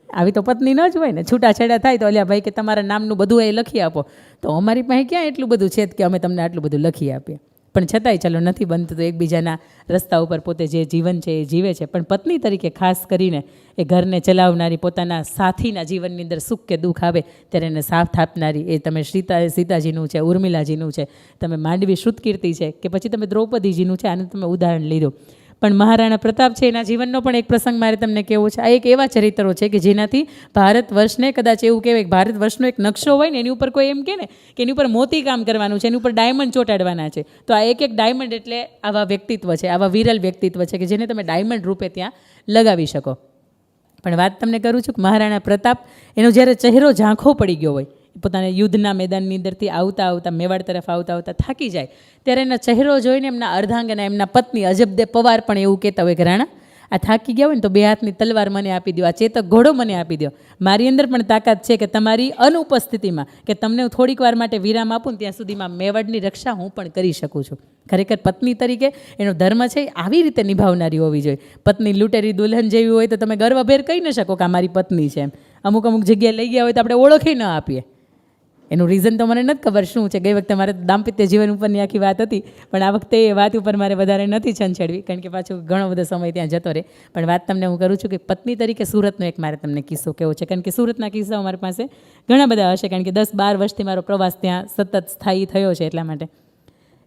આવી તો પત્ની ન જ હોય ને. છૂટાછેડા થાય તો અલ્યા ભાઈ કે તમારા નામનું બધું એ લખી આપો, તો અમારી પાસે ક્યાં એટલું બધું છે કે અમે તમને આટલું બધું લખી આપીએ. પણ છતાંય ચાલો નથી બનતું તો એકબીજાના રસ્તા ઉપર પોતે જે જીવન છે એ જીવે છે. પણ પત્ની તરીકે ખાસ કરીને એ ઘરને ચલાવનારી, પોતાના સાથીના જીવનની અંદર સુખ કે દુઃખ આવે ત્યારે એને સાથ આપનારી, એ તમે સીતાજીનું છે, ઉર્મિલાજીનું છે, તમે માંડવી શ્રુતકીર્તિ છે કે પછી તમે દ્રૌપદીજીનું છે, આનું તમે ઉદાહરણ લીધું. પણ મહારાણા પ્રતાપ છે એના જીવનનો પણ એક પ્રસંગ મારે તમને કહેવો છે. આ એક એવા ચરિત્રો છે કે જેનાથી ભારત વર્ષને કદાચ એવું કહેવાય કે ભારત વર્ષનો એક નકશો હોય ને એની ઉપર કોઈ એમ કહે ને કે એની ઉપર મોતી કામ કરવાનું છે, એની ઉપર ડાયમંડ ચોંટાડવાના છે, તો આ એક ડાયમંડ એટલે આવા વ્યક્તિત્વ છે, આવા વિરલ વ્યક્તિત્વ છે કે જેને તમે ડાયમંડ રૂપે ત્યાં લગાવી શકો. પણ વાત તમને કરું છું કે મહારાણા પ્રતાપ, એનો જ્યારે ચહેરો ઝાંખો પડી ગયો હોય, પોતાના યુદ્ધના મેદાનની અંદરથી આવતા મેવાડ તરફ આવતા થાકી જાય ત્યારે એના ચહેરો જોઈને એમના અર્ધાંગના, એમના પત્ની અજબદે પવાર પણ એવું કહેતા હોય કે રાણા, આ થાકી ગયા હોય ને તો 2 હાથની તલવાર મને આપી દો, આ ચેતક ઘોડો મને આપી દો, મારી અંદર પણ તાકાત છે કે તમારી અનુપસ્થિતિમાં કે તમને હું થોડીક વાર માટે વિરામ આપું ત્યાં સુધીમાં મેવાડની રક્ષા હું પણ કરી શકું છું. ખરેખર પત્ની તરીકે એનો ધર્મ છે આવી રીતે નિભાવનારી હોવી જોઈએ. પત્ની લૂંટેરી દુલ્હન જેવી હોય તો તમે ગર્વભેર કહી ન શકો કે આ મારી પત્ની છે. અમુક જગ્યાએ લઈ ગયા હોય તો આપણે ઓળખી ન આપીએ. એનું રીઝન તો મને નથી ખબર શું છે. ગઈ વખતે મારે દાંપત્ય જીવન ઉપરની આખી વાત હતી, પણ આ વખતે એ વાત ઉપર મારે વધારે નથી છંછેડવી, કારણ કે પાછું ઘણો બધો સમય ત્યાં જતો રહે. પણ વાત તમને હું કરું છું કે પત્ની તરીકે સુરતનો એક મારે તમને કિસ્સો કેવો છે, કારણ કે સુરતના કિસ્સાઓ મારી પાસે ઘણા બધા હશે, કારણ કે 10-12 વર્ષથી મારો પ્રવાસ ત્યાં સતત સ્થાયી થયો છે. એટલા માટે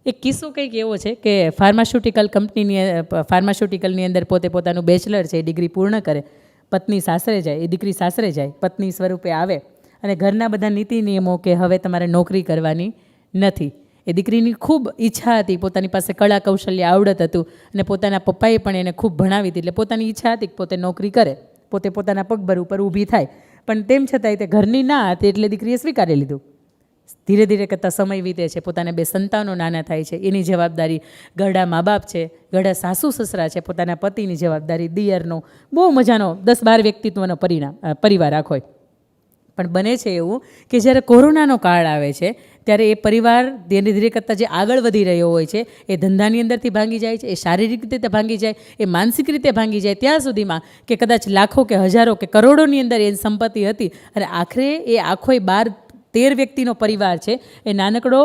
એક કિસ્સો કંઈક એવો છે કે ફાર્માસ્યુટિકલની અંદર પોતે પોતાનું બેચલર છે, ડિગ્રી પૂર્ણ કરે, પત્ની સાસરે જાય, એ દીકરી સાસરે જાય, પત્ની સ્વરૂપે આવે અને ઘરના બધા નીતિ નિયમો કે હવે તમારે નોકરી કરવાની નથી. એ દીકરીની ખૂબ ઈચ્છા હતી, પોતાની પાસે કળા કૌશલ્ય આવડત હતું અને પોતાના પપ્પાએ પણ એને ખૂબ ભણાવી હતી, એટલે પોતાની ઈચ્છા હતી કે પોતે નોકરી કરે, પોતે પોતાના પગભર ઉપર ઊભી થાય. પણ તેમ છતાંય તે ઘરની ના હતી એટલે દીકરીએ સ્વીકારી લીધું. ધીરે ધીરે કરતાં સમય વીતે છે, પોતાના 2 સંતાનો નાના થાય છે, એની જવાબદારી, ઘરડા મા બાપ છે, ઘરડા સાસુ સસરા છે, પોતાના પતિની જવાબદારી, દિયરનો, બહુ મજાનો 10-12 વ્યક્તિત્વનો પરિવાર આખો. પણ બને છે એવું કે જ્યારે કોરોનાનો કાળ આવે છે ત્યારે એ પરિવાર ધીરે ધીરે કરતાં જે આગળ વધી રહ્યો હોય છે, એ ધંધાની અંદરથી ભાંગી જાય છે, એ શારીરિક રીતે ભાંગી જાય, એ માનસિક રીતે ભાંગી જાય, ત્યાં સુધીમાં કે કદાચ લાખો કે હજારો કે કરોડોની અંદર એ સંપત્તિ હતી અને આખરે એ આખો 12-13 વ્યક્તિનો પરિવાર છે, એ નાનકડો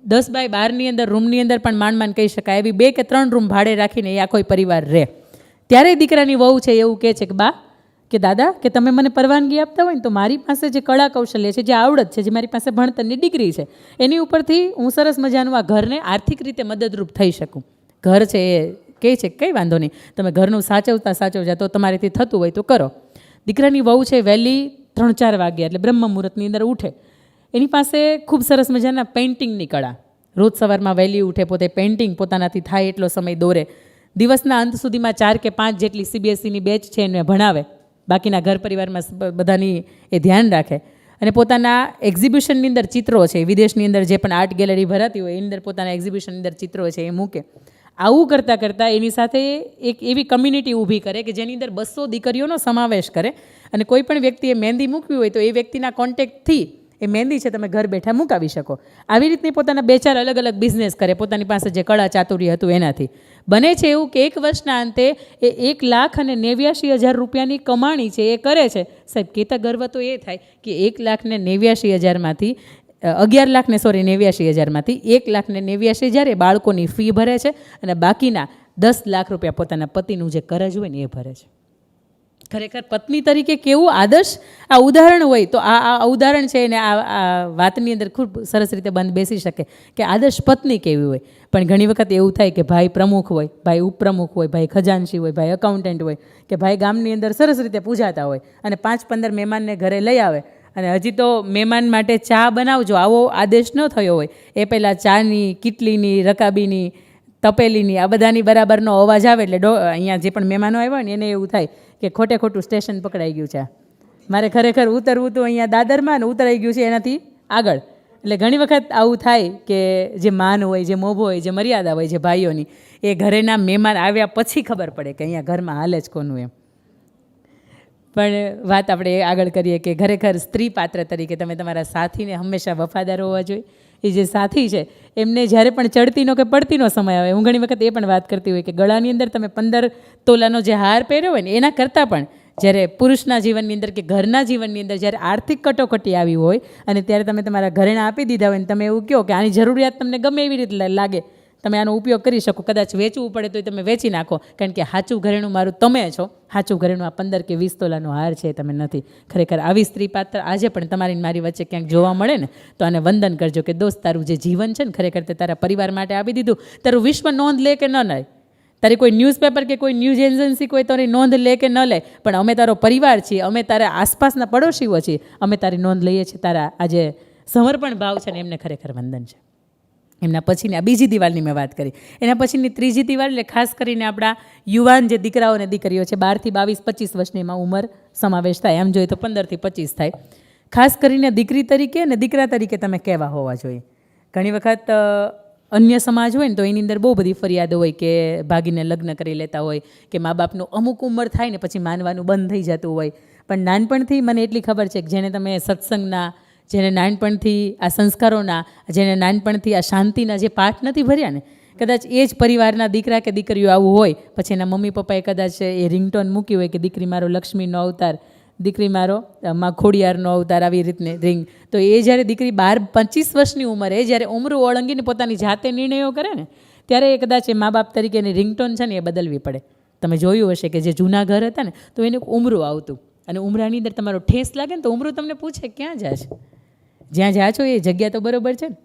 10x12ની અંદર રૂમની અંદર પણ માંડ કહી શકાય એવી 2 કે 3 રૂમ ભાડે રાખીને એ આખો પરિવાર રહે. ત્યારે દીકરાની વહુ છે એવું કહે છે કે બા કે દાદા કે તમે મને પરવાનગી આપતા હોય ને તો મારી પાસે જે કળા કૌશલ્ય છે, જે આવડત છે, જે મારી પાસે ભણતરની ડિગ્રી છે, એની ઉપરથી હું સરસ મજાનું આ ઘરને આર્થિક રીતે મદદરૂપ થઈ શકું. ઘર છે એ કહે છે કંઈ વાંધો નહીં, તમે ઘરનું સાચવજા તો તમારેથી થતું હોય તો કરો. દીકરાની વહુ છે વહેલી 3-4 વાગ્યા એટલે બ્રહ્મ મુહૂર્તની અંદર ઉઠે. એની પાસે ખૂબ સરસ મજાના પેઇન્ટિંગની કળા, રોજ સવારમાં વહેલી ઉઠે, પોતે પેઇન્ટિંગ પોતાનાથી થાય એટલો સમય દોરે, દિવસના અંત સુધીમાં 4 કે 5 જેટલી CBSEની બેચ છે એને ભણાવે, બાકીના ઘર પરિવારમાં બધાની એ ધ્યાન રાખે અને પોતાના એક્ઝિબિશનની અંદર ચિત્રો છે, વિદેશની અંદર જે પણ આર્ટ ગેલેરી ભરાતી હોય એની અંદર પોતાના એક્ઝિબિશનની અંદર ચિત્રો છે એ મૂકે. આવું કરતાં કરતાં એની સાથે એક એવી કમ્યુનિટી ઊભી કરે કે જેની અંદર 200 દીકરીઓનો સમાવેશ કરે અને કોઈ પણ વ્યક્તિએ મહેંદી મૂકવી હોય તો એ વ્યક્તિના કોન્ટેક્ટથી એ મહેંદી છે તમે ઘર બેઠા મુકાવી શકો. આવી રીતની પોતાના 2-4 અલગ અલગ બિઝનેસ કરે, પોતાની પાસે જે કળા ચાતુર્ય હતું એનાથી. બને છે એવું કે 1 વર્ષના અંતે એ 1,89,000 રૂપિયાની કમાણી છે એ કરે છે. સાહેબ કહેતા ગર્વ તો એ થાય કે 1,89,000માંથી 1,89,000માંથી 1,89,000 એ બાળકોની ફી ભરે છે અને બાકીના 10 લાખ રૂપિયા પોતાના પતિનું જે કરજ હોય ને એ ભરે છે. ખરેખર પત્ની તરીકે કેવું આદર્શ આ ઉદાહરણ હોય તો આ ઉદાહરણ છે ને આ વાતની અંદર ખૂબ સરસ રીતે બંધ બેસી શકે કે આદર્શ પત્ની કેવી હોય. પણ ઘણી વખત એવું થાય કે ભાઈ પ્રમુખ હોય, ભાઈ ઉપપ્રમુખ હોય, ભાઈ ખજાનચી હોય, ભાઈ એકાઉન્ટન્ટ હોય કે ભાઈ ગામની અંદર સરસ રીતે પૂજાતા હોય અને 5-15 મહેમાનને ઘરે લઈ આવે અને હજી તો મહેમાન માટે ચા બનાવજો આવો આદેશ ન થયો હોય એ પહેલાં ચાની, કીટલીની, રકાબીની, તપેલીની આ બધાની બરાબરનો અવાજ આવે એટલે અહીંયા જે પણ મહેમાનો આવ્યા હોય ને એને એવું થાય કે ખોટું સ્ટેશન પકડાઈ ગયું છે, મારે ખરેખર ઉતરવું તો અહીંયા દાદરમાં ને ઉતરાઈ ગયું છે એનાથી આગળ. એટલે ઘણી વખત આવું થાય કે જે માન હોય, જે મોભો હોય, જે મર્યાદા હોય જે ભાઈઓની, એ ઘરેના મહેમાન આવ્યા પછી ખબર પડે કે અહીંયા ઘરમાં હાલે જ કોનું એમ. પણ વાત આપણે આગળ કરીએ કે ખરેખર સ્ત્રી પાત્ર તરીકે તમે તમારા સાથીને હંમેશા વફાદાર હોવા જોઈએ. એ જે સાથી છે એમને જ્યારે પણ ચડતીનો કે પડતીનો સમય આવે, હું ઘણી વખત એ પણ વાત કરતી હોય કે ગળાની અંદર તમે 15 તોલાનો જે હાર પહેર્યો હોય ને એના કરતાં પણ જ્યારે પુરુષના જીવનની અંદર કે ઘરના જીવનની અંદર જ્યારે આર્થિક કટોકટી આવી હોય અને ત્યારે તમે તમારા ઘરેણા આપી દીધા હોય ને તમે એવું કહો કે આની જરૂરિયાત તમને ગમે એવી રીતે લાગે, તમે આનો ઉપયોગ કરી શકો, કદાચ વેચવું પડે તો તમે વેચી નાખો, કારણ કે સાચું ઘરેણું મારું તમે છો, સાચું ઘરેણું આ 15 કે 20 તોલાનો હાર છે તમે નથી. ખરેખર આવી સ્ત્રી પાત્ર આજે પણ તમારી મારી વચ્ચે ક્યાંક જોવા મળે ને તો આને વંદન કરજો કે દોસ્ત તારું જે જીવન છે ને ખરેખર તે તારા પરિવાર માટે આપી દીધું, તારું વિશ્વ નોંધ લે કે ન લે, તારી કોઈ ન્યૂઝપેપર કે કોઈ ન્યૂઝ એજન્સી કોઈ તારી નોંધ લે કે ન લે, પણ અમે તારો પરિવાર છીએ, અમે તારા આસપાસના પડોશીઓ છીએ, અમે તારી નોંધ લઈએ છીએ. તારા આ જે સમર્પણ ભાવ છે ને એમને ખરેખર વંદન છે. એમના પછીની આ બીજી દિવાળની મેં વાત કરી, એના પછીની ત્રીજી દિવાળ એટલે ખાસ કરીને આપણા યુવાન જે દીકરાઓ અને દીકરીઓ છે 12 થી 22-25 વર્ષની એમાં ઉંમર સમાવેશ થાય, આમ જોઈએ તો 15 થી 25 થાય. ખાસ કરીને દીકરી તરીકે અને દીકરા તરીકે તમે કેવા હોવા જોઈએ. ઘણી વખત અન્ય સમાજ હોય ને તો એની અંદર બહુ બધી ફરિયાદો હોય કે ભાગીને લગ્ન કરી લેતા હોય કે મા બાપનું અમુક ઉંમર થાય ને પછી માનવાનું બંધ થઈ જતું હોય. પણ નાનપણથી મને એટલી ખબર છે કે જેને તમે સત્સંગના, જેને નાનપણથી આ સંસ્કારોના, જેને નાનપણથી આ શાંતિના જે પાઠ નથી ભર્યા ને, કદાચ એ જ પરિવારના દીકરા કે દીકરીઓ આવું હોય પછી એના મમ્મી પપ્પાએ કદાચ એ રિંગટોન મૂકી હોય કે દીકરી મારો લક્ષ્મીનો અવતાર, દીકરી મારો માં ખોડિયારનો અવતાર આવી રીતને રિંગ. તો એ જ્યારે દીકરી 12-25 વર્ષની ઉંમરે જ્યારે ઉમરું ઓળંગીને પોતાની જાતે નિર્ણયો કરે ને ત્યારે એ કદાચ એ મા બાપ તરીકે એની રિંગટોન છે ને એ બદલવી પડે. તમે જોયું હશે કે જે જૂના ઘર હતા ને તો એને ઉમરું આવતું, અને ઉમરાની અંદર તમારો ઠેસ લાગે ને તો ઉમરું તમને પૂછે ક્યાં જાય છે. જ્યાં જા છો એ જગ્યા તો બરોબર છે ને,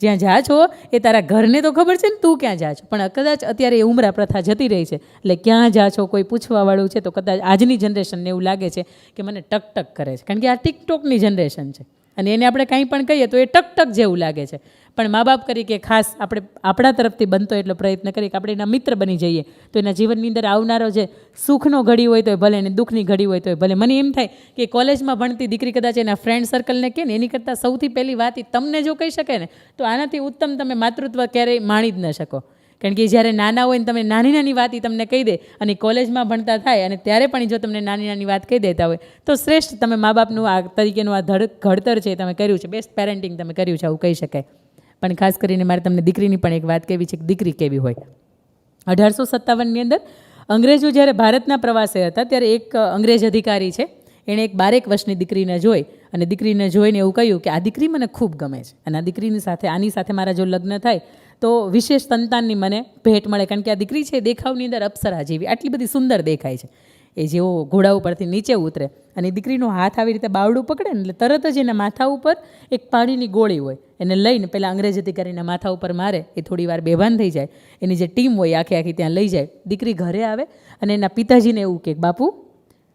જ્યાં જા છો એ તારા ઘરને તો ખબર છે ને તું ક્યાં જા છો. પણ કદાચ અત્યારે એ ઉમરા પ્રથા જતી રહી છે, એટલે ક્યાં જા છો કોઈ પૂછવાવાળું છે તો કદાચ આજની જનરેશનને એવું લાગે છે કે મને ટક કરે છે, કારણ કે આ ટિકટોકની જનરેશન છે અને એને આપણે કંઈ પણ કહીએ તો એ ટક જેવું લાગે છે. પણ મા બાપ તરીકે ખાસ આપણે આપણા તરફથી બનતો એટલો પ્રયત્ન કરીએ કે આપણે એના મિત્ર બની જઈએ તો એના જીવનની અંદર આવનારો જે સુખનો ઘડી હોય તો ભલે, અને દુઃખની ઘડી હોય તો ભલે. મને એમ થાય કે કોલેજમાં ભણતી દીકરી કદાચ એના ફ્રેન્ડ સર્કલને કહે ને એની કરતાં સૌથી પહેલી વાત એ તમને જો કહી શકે ને તો આનાથી ઉત્તમ તમે માતૃત્વ ક્યારેય માણી જ ન શકો. કારણ કે જ્યારે નાના હોય ને તમે નાની વાત એ તમને કહી દે અને કોલેજમાં ભણતા થાય અને ત્યારે પણ જો તમને નાની વાત કહી દેતા હોય તો શ્રેષ્ઠ તમે મા બાપનું આ તરીકેનું આ ઘડતર છે તમે કર્યું છે, બેસ્ટ પેરેન્ટિંગ તમે કર્યું છે આવું કહી શકાય. પણ ખાસ કરીને મારે તમને દીકરીની પણ એક વાત કહેવી છે કે દીકરી કેવી હોય. 1857ની અંદર અંગ્રેજો જ્યારે ભારતના પ્રવાસે હતા ત્યારે એક અંગ્રેજ અધિકારી છે એણે એક 12 વર્ષની દીકરીને જોઈ અને દીકરીને જોઈને એવું કહ્યું કે આ દીકરી મને ખૂબ ગમે છે અને આ દીકરીની સાથે આની સાથે મારા જો લગ્ન થાય તો વિશેષ સંતાનની મને ભેટ મળે, કારણ કે આ દીકરી છે દેખાવની અંદર અપ્સરા જેવી આટલી બધી સુંદર દેખાય છે. એ જેવો ઘોડા ઉપરથી નીચે ઉતરે અને દીકરીનો હાથ આવી રીતે બાવડું પકડે ને એટલે તરત જ એના માથા ઉપર એક પાણીની ગોળી હોય એને લઈને પહેલાં અંગ્રેજ અધિકારીના માથા ઉપર મારે, એ થોડી વાર બેભાન થઈ જાય, એની જે ટીમ હોય આખી ત્યાં લઈ જાય. દીકરી ઘરે આવે અને એના પિતાજીને એવું કે બાપુ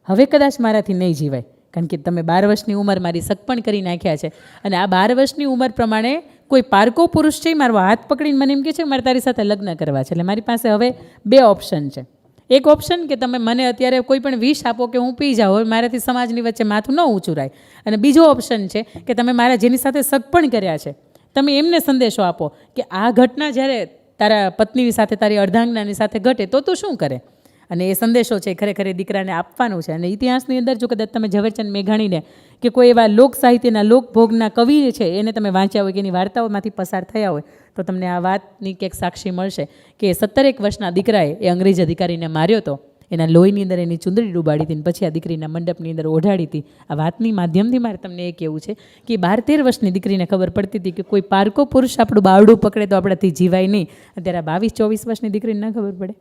હવે કદાચ મારાથી નહીં જીવાય, કારણ કે તમે 12 વર્ષની ઉંમર મારી સગપણ કરી નાખ્યા છે અને આ 12 વર્ષની ઉંમર પ્રમાણે કોઈ પારકો પુરુષ છે મારો હાથ પકડીને મને એમ કહે છે કે મારે તારી સાથે લગ્ન કરવા છે, એટલે મારી પાસે હવે 2 ઓપ્શન છે. એક ઓપ્શન કે તમે મને અત્યારે કોઈ પણ વિષ આપો કે હું પી જાઉં, મારાથી સમાજની વચ્ચે માથું ન ઊંચું રાય, અને બીજો ઓપ્શન છે કે તમે મારા જેની સાથે સગપણ કર્યા છે તમે એમને સંદેશો આપો કે આ ઘટના જ્યારે તારા પત્ની સાથે તારી અર્ધાંગનાની સાથે ઘટે તો તું શું કરે. અને એ સંદેશો છે ખરેખર એ દીકરાને આપવાનો છે. અને ઇતિહાસની અંદર જો કદાચ તમે ઝવેરચંદ મેઘાણીને કે કોઈ એવા લોક સાહિત્યના લોકભોગના કવિ છે એને તમે વાંચ્યા હોય કે એની વાર્તાઓમાંથી પસાર થયા હોય તો તમને આ વાતની ક્યાંક સાક્ષી મળશે કે 17 વર્ષના દીકરાએ એ અંગ્રેજ અધિકારીને માર્યો હતો, એના લોહીની અંદર એની ચૂંદડી ડૂબાડી હતી પછી આ દીકરીના મંડપની અંદર ઓઢાડી હતી. આ વાતની માધ્યમથી મારે તમને એ કહેવું છે કે 12-13 વર્ષની દીકરીને ખબર પડતી હતી કે કોઈ પારકો પુરુષ આપણું બાવડું પકડે તો આપણાથી જીવાય નહીં. અત્યારે 22-24 વર્ષની દીકરીને ન ખબર પડે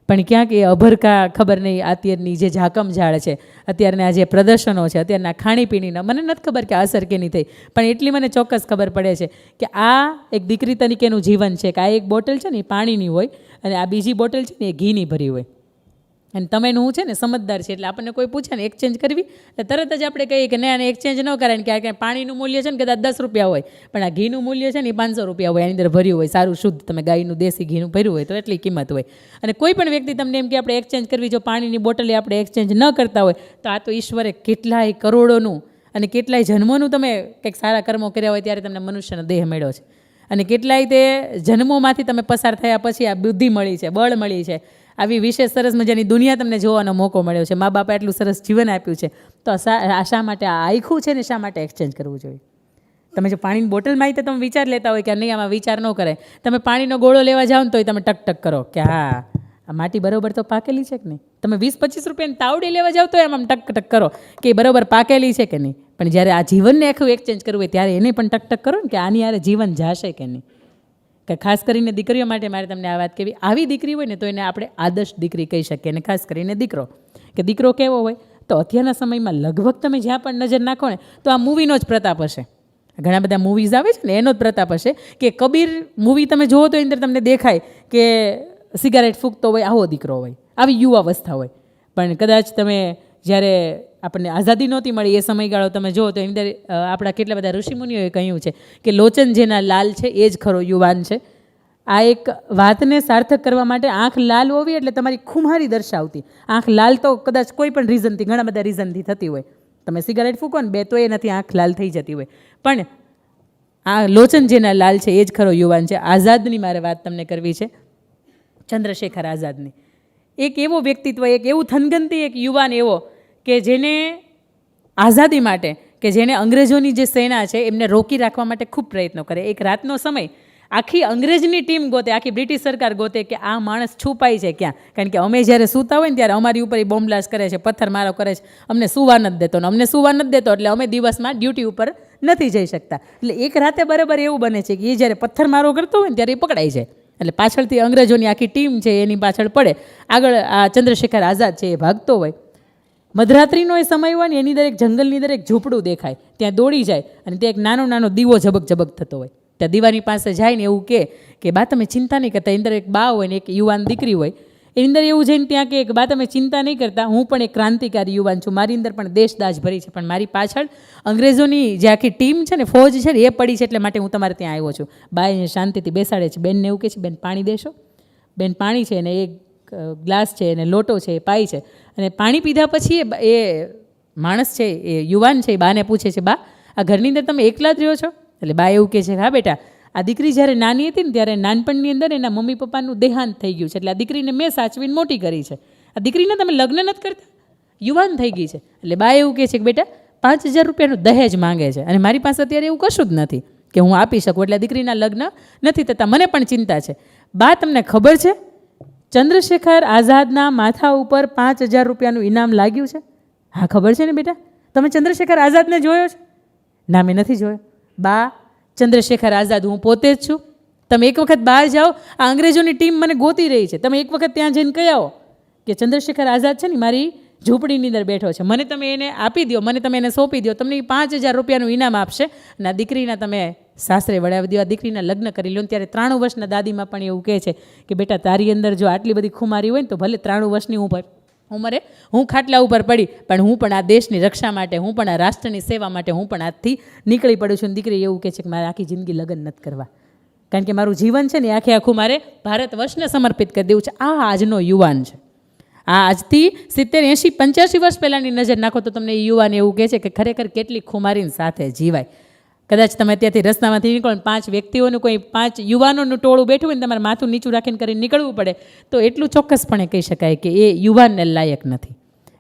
પણ ક્યાંક એ અભરકા ખબર નહીં. અત્યારની જે ઝાકમ ઝાડ છે, અત્યારના જે પ્રદર્શનો છે, અત્યારના ખાણીપીણીના મને નથી ખબર કે અસર કેની થઈ, પણ એટલી મને ચોક્કસ ખબર પડે છે કે આ એક દીકરી તરીકેનું જીવન છે કે આ એક બોટલ છે ને એ પાણીની હોય અને આ બીજી બોટલ છે ને એ ઘીની ભરી હોય. અને તમે હું છે ને સમજદાર છે એટલે આપણને કોઈ પૂછે ને એક્સચેન્જ કરવી એટલે તરત જ આપણે કહીએ કે આને એક્સચેન્જ ન કરાય, કે આ પાણીનું મૂલ્ય છે ને કદાચ 10 રૂપિયા હોય પણ આ ઘીનું મૂલ્ય છે ને એ 500 રૂપિયા હોય, એની અંદર ભર્યું હોય સારું શુદ્ધ તમે ગાયનું દેશી ઘીનું ભર્યું હોય તો એટલી કિંમત હોય. અને કોઈ પણ વ્યક્તિ તમને એમ કે આપણે એક્સચેન્જ કરવી, જો પાણીની બોટલે આપણે એક્સચેન્જ ન કરતા હોય તો આ તો ઈશ્વરે કેટલાય કરોડોનું અને કેટલાય જન્મોનું તમે કંઈક સારા કર્મો કર્યા હોય ત્યારે તમને મનુષ્યનો દેહ મળ્યો છે અને કેટલાય તે જન્મોમાંથી તમે પસાર થયા પછી આ બુદ્ધિ મળી છે, બળ મળી છે, આવી વિશેષ સરસ મજાની દુનિયા તમને જોવાનો મોકો મળ્યો છે, મા બાપે એટલું સરસ જીવન આપ્યું છે, તો શા માટે આ આખું છે ને શા માટે એક્સચેન્જ કરવું જોઈએ. તમે જો પાણીની બોટલમાં આવી તો તમે વિચાર લેતા હોય કે નહીં આમાં વિચાર ન કરે, તમે પાણીનો ગોળો લેવા જાઓ ને તોય તમે ટક કરો કે હા આ માટી બરોબર તો પાકેલી છે કે નહીં. તમે 20-25 રૂપિયાની તાવડી લેવા જાઓ તો એમ ટક કરો કે બરોબર પાકેલી છે કે નહીં. પણ જ્યારે આ જીવનને આખું એક્સચેન્જ કરવું હોય ત્યારે એને પણ ટક કરો ને કે આની યારે જીવન જાશે કે નહીં. કે ખાસ કરીને દીકરીઓ માટે મારે તમને આ વાત કહેવી, આવી દીકરી હોય ને તો એને આપણે આદર્શ દીકરી કહી શકીએ. અને ખાસ કરીને દીકરો કેવો હોય તો અત્યારના સમયમાં લગભગ તમે જ્યાં પણ નજર નાખો ને તો આ મૂવીનો જ પ્રતાપ હશે. ઘણા બધા મૂવીઝ આવે છે ને એનો જ પ્રતાપ હશે કે કબીર મૂવી તમે જુઓ તો એની અંદર તમને દેખાય કે સિગારેટ ફૂંકતો હોય આવો દીકરો હોય, આવી યુવાવસ્થા હોય. પણ કદાચ તમે જ્યારે આપણને આઝાદી નહોતી મળી એ સમયગાળો તમે જુઓ તો એની અંદર આપણા કેટલા બધા ઋષિમુનિઓએ કહ્યું છે કે લોચન જેના લાલ છે એ જ ખરો યુવાન છે. આ એક વાતને સાર્થક કરવા માટે આંખ લાલ હોવી એટલે તમારી ખુમારી દર્શાવતી. આંખ લાલ તો કદાચ કોઈ પણ રીઝનથી, ઘણા બધા રીઝનથી થતી હોય. તમે સિગારેટ ફૂંકો ને 2 તો એ નથી આંખ લાલ થઈ જતી હોય, પણ આ લોચન જેના લાલ છે એ જ ખરો યુવાન છે. આઝાદની મારે વાત તમને કરવી છે, ચંદ્રશેખર આઝાદની. એક એવો વ્યક્તિત્વ, એક એવું થનગનતી એક યુવાન એવો કે જેને આઝાદી માટે, કે જેને અંગ્રેજોની જે સેના છે એમને રોકી રાખવા માટે ખૂબ પ્રયત્નો કરે. એક રાતનો સમય આખી અંગ્રેજની ટીમ ગોતે, આખી બ્રિટિશ સરકાર ગોતે કે આ માણસ છુપાય છે ક્યાં. કારણ કે અમે જ્યારે સૂતા હોય ને ત્યારે અમારી ઉપર એ બોમ્બ બ્લાસ્ટ કરે છે, પથ્થરમારો કરે છે, અમને સુવા નથી દેતો ને અમને સુવા નથી દેતો એટલે અમે દિવસમાં ડ્યુટી ઉપર નથી જઈ શકતા. એટલે એક રાતે બરાબર એવું બને છે કે એ જ્યારે પથ્થરમારો કરતો હોય ને ત્યારે એ પકડાઈ જાય. એટલે પાછળથી અંગ્રેજોની આખી ટીમ છે એની પાછળ પડે. આગળ આ ચંદ્રશેખર આઝાદ છે એ ભાગતો હોય. મધરાત્રિનો એ સમય હોય ને એની દરેક જંગલની દરેક ઝૂંપડું દેખાય, ત્યાં દોડી જાય અને ત્યાં એક નાનો નાનો દીવો ઝબક ઝબક થતો હોય. ત્યાં દીવાની પાસે જાય ને એવું કે બા તમે ચિંતા નહીં કરતા. અંદર એક બા હોય ને એક યુવાન દીકરી હોય. એની અંદર એવું જઈને ત્યાં કે બા તમે ચિંતા નહીં કરતા, હું પણ એક ક્રાંતિકારી યુવાન છું, મારી અંદર પણ દેશદાજ ભરી છે, પણ મારી પાછળ અંગ્રેજોની જે આખી ટીમ છે ને, ફોજ છે ને એ પડી છે, એટલે માટે હું તમારે ત્યાં આવ્યો છું. બા એને શાંતિથી બેસાડે છે. બેનને એવું કહે છે બેન પાણી દેશો. બેન પાણી છે ને એક ગ્લાસ છે અને લોટો છે એ પાય છે. અને પાણી પીધા પછી એ માણસ છે એ યુવાન છે એ બાને પૂછે છે બા આ ઘરની અંદર તમે એકલા જ રહ્યો છો? એટલે બા એવું કહે છે હા બેટા, આ દીકરી જ્યારે નાની હતી ને ત્યારે નાનપણની અંદર એના મમ્મી પપ્પાનું દેહાંત થઈ ગયું છે, એટલે આ દીકરીને મેં સાચવીને મોટી કરી છે. આ દીકરીને તમે લગ્ન નથી કરતા, યુવાન થઈ ગઈ છે. એટલે બા એવું કહે છે કે બેટા 5,000 રૂપિયાનું દહેજ માંગે છે અને મારી પાસે અત્યારે એવું કશું જ નથી કે હું આપી શકું, એટલે દીકરીના લગ્ન નથી થતા. મને પણ ચિંતા છે. બા તમને ખબર છે ચંદ્રશેખર આઝાદના માથા ઉપર 5,000 રૂપિયાનું ઇનામ લાગ્યું છે? હા ખબર છે ને બેટા. તમે ચંદ્રશેખર આઝાદને જોયો છે? ના મેં નથી જોયો. બા ચંદ્રશેખર આઝાદ હું પોતે જ છું. તમે એક વખત બહાર જાઓ, આ અંગ્રેજોની ટીમ મને ગોતી રહી છે, તમે એક વખત ત્યાં જઈને કહી આવો કે ચંદ્રશેખર આઝાદ છે ને મારી ઝૂંપડીની અંદર બેઠો છે, મને તમે એને આપી દો, મને તમે એને સોંપી દો, તમને 5,000 રૂપિયાનું ઇનામ આપશે અને આ દીકરીના તમે સાસરે વળાવી દો, આ દીકરીના લગ્ન કરી લો. ત્યારે 93 વર્ષના દાદીમાં પણ એવું કહે છે કે બેટા તારી અંદર જો આટલી બધી ખુમારી હોય ને તો ભલે 93 વર્ષની ઉંમરે હું ખાટલા ઉપર પડી, પણ હું પણ આ દેશની રક્ષા માટે, હું પણ આ રાષ્ટ્રની સેવા માટે હું પણ આજથી નીકળી પડું છું. દીકરી એવું કહે છે કે મારે આખી જિંદગી લગ્ન નથી કરવા, કારણ કે મારું જીવન છે ને આખે આખું મારે ભારત વર્ષને સમર્પિત કરી દેવું છે. આ આજનો યુવાન છે. આ આજથી 70, 80, 85 વર્ષ પહેલાંની નજર નાખો તો તમને એ યુવાન એવું કહે છે કે ખરેખર કેટલી ખુમારીની સાથે જીવાય. કદાચ તમે ત્યાંથી રસ્તામાંથી નીકળો 5 વ્યક્તિઓનું કોઈ 5 યુવાનોનું ટોળું બેઠું હોય ને તમારે માથું નીચું રાખીને કરીને નીકળવું પડે તો એટલું ચોક્કસપણે કહી શકાય કે એ યુવાનને લાયક નથી.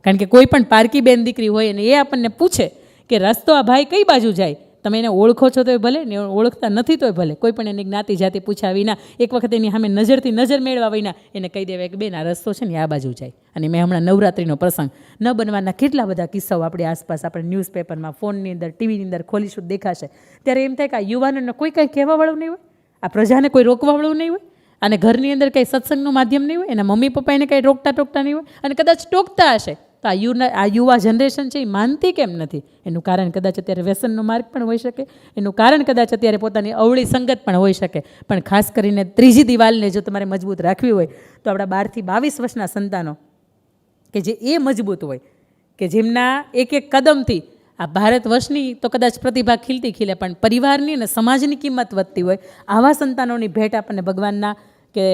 કારણ કે કોઈ પણ પારકી બેન દીકરી હોય અને એ આપણને પૂછે કે રસ્તો આ ભાઈ કઈ બાજુ જાય, તમે એને ઓળખો છો તોય ભલે ને ઓળખતા નથી તોય ભલે, કોઈ પણ એની જ્ઞાતિ જાતિ પૂછ્યા વિના એક વખત એની સામે નજરથી નજર મેળવા વિના એને કહી દેવાય કે બેન આ રસ્તો છે ને આ બાજુ જાય. અને મેં હમણાં નવરાત્રિનો પ્રસંગ ન બનવાના કેટલા બધા કિસ્સાઓ આપણી આસપાસ, આપણે ન્યૂઝપેપરમાં, ફોનની અંદર, ટીવીની અંદર ખોલીશું દેખાશે. ત્યારે એમ થાય કે આ યુવાનોને કોઈ કંઈ કહેવાવાળું નહીં હોય, આ પ્રજાને કોઈ રોકવાવાળું નહીં હોય, અને ઘરની અંદર કંઈ સત્સંગનું માધ્યમ નહીં હોય, એના મમ્મી પપ્પા એને કંઈ ટોકતા નહીં હોય, અને કદાચ ટોકતા હશે તો આ યુવા જનરેશન છે એ માનતી કેમ નથી? એનું કારણ કદાચ અત્યારે વ્યસનનો માર્ગ પણ હોઈ શકે, એનું કારણ કદાચ અત્યારે પોતાની અવળી સંગત પણ હોઈ શકે. પણ ખાસ કરીને ત્રીજી દિવાલને જો તમારે મજબૂત રાખવી હોય તો આપણા 12 થી 22 વર્ષના સંતાનો કે જે એ મજબૂત હોય, કે જેમના એક એક કદમથી આ ભારત વર્ષની તો કદાચ પ્રતિભા ખીલતી ખીલે પણ પરિવારની અને સમાજની કિંમત વધતી હોય, આવા સંતાનોની ભેટ આપણને ભગવાનના કે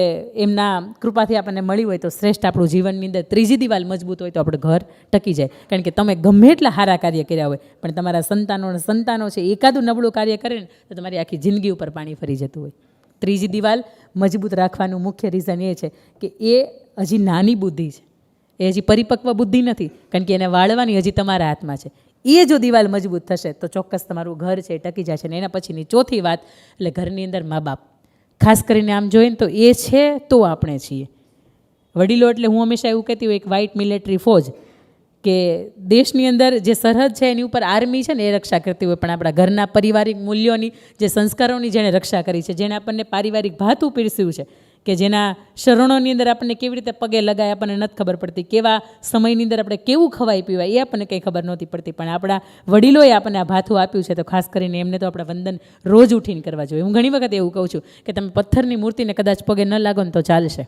એમના કૃપાથી આપણને મળી હોય તો શ્રેષ્ઠ આપણું જીવનની અંદર ત્રીજી દિવાલ મજબૂત હોય તો આપણું ઘર ટકી જાય. કારણ કે તમે ગમે એટલા સારા કાર્ય કર્યા હોય પણ તમારા સંતાનો છે એકાદું નબળું કાર્ય કરે ને તો તમારી આખી જિંદગી ઉપર પાણી ફરી જતું હોય. ત્રીજી દિવાલ મજબૂત રાખવાનું મુખ્ય રીઝન એ છે કે એ હજી નાની બુદ્ધિ છે, એ હજી પરિપક્વ બુદ્ધિ નથી, કારણ કે એને વાળવાની હજી તમારા હાથમાં છે. એ જો દિવાલ મજબૂત થશે તો ચોક્કસ તમારું ઘર છે ટકી જશે. ને એના પછીની ચોથી વાત એટલે ઘરની અંદર મા બાપ. ખાસ કરીને આમ જોઈએ ને તો એ છે તો આપણે છીએ વડીલો. એટલે હું હંમેશા એવું કહેતી હોય એક વ્હાઇટ મિલિટરી ફોજ કે દેશની અંદર જે સરહદ છે એની ઉપર આર્મી છે ને એ રક્ષા કરતી હોય, પણ આપણા ઘરના પારિવારિક મૂલ્યોની જે સંસ્કારોની જેણે રક્ષા કરી છે, જેણે આપણને પારિવારિક ભાતું પીરસ્યું છે, કે જેના શરણોની અંદર આપણને કેવી રીતે પગે લગાય આપણને નથી ખબર પડતી, કેવા સમયની અંદર આપણે કેવું ખવાય પીવાય એ આપણને કંઈ ખબર નહોતી પડતી, પણ આપણા વડીલોએ આપણને આ ભાથું આપ્યું છે તો ખાસ કરીને એમને તો આપણે વંદન રોજ ઉઠીને કરવા જોઈએ. હું ઘણી વખત એવું કહું છું કે તમે પથ્થરની મૂર્તિને કદાચ પગે ન લાગો ને તો ચાલશે,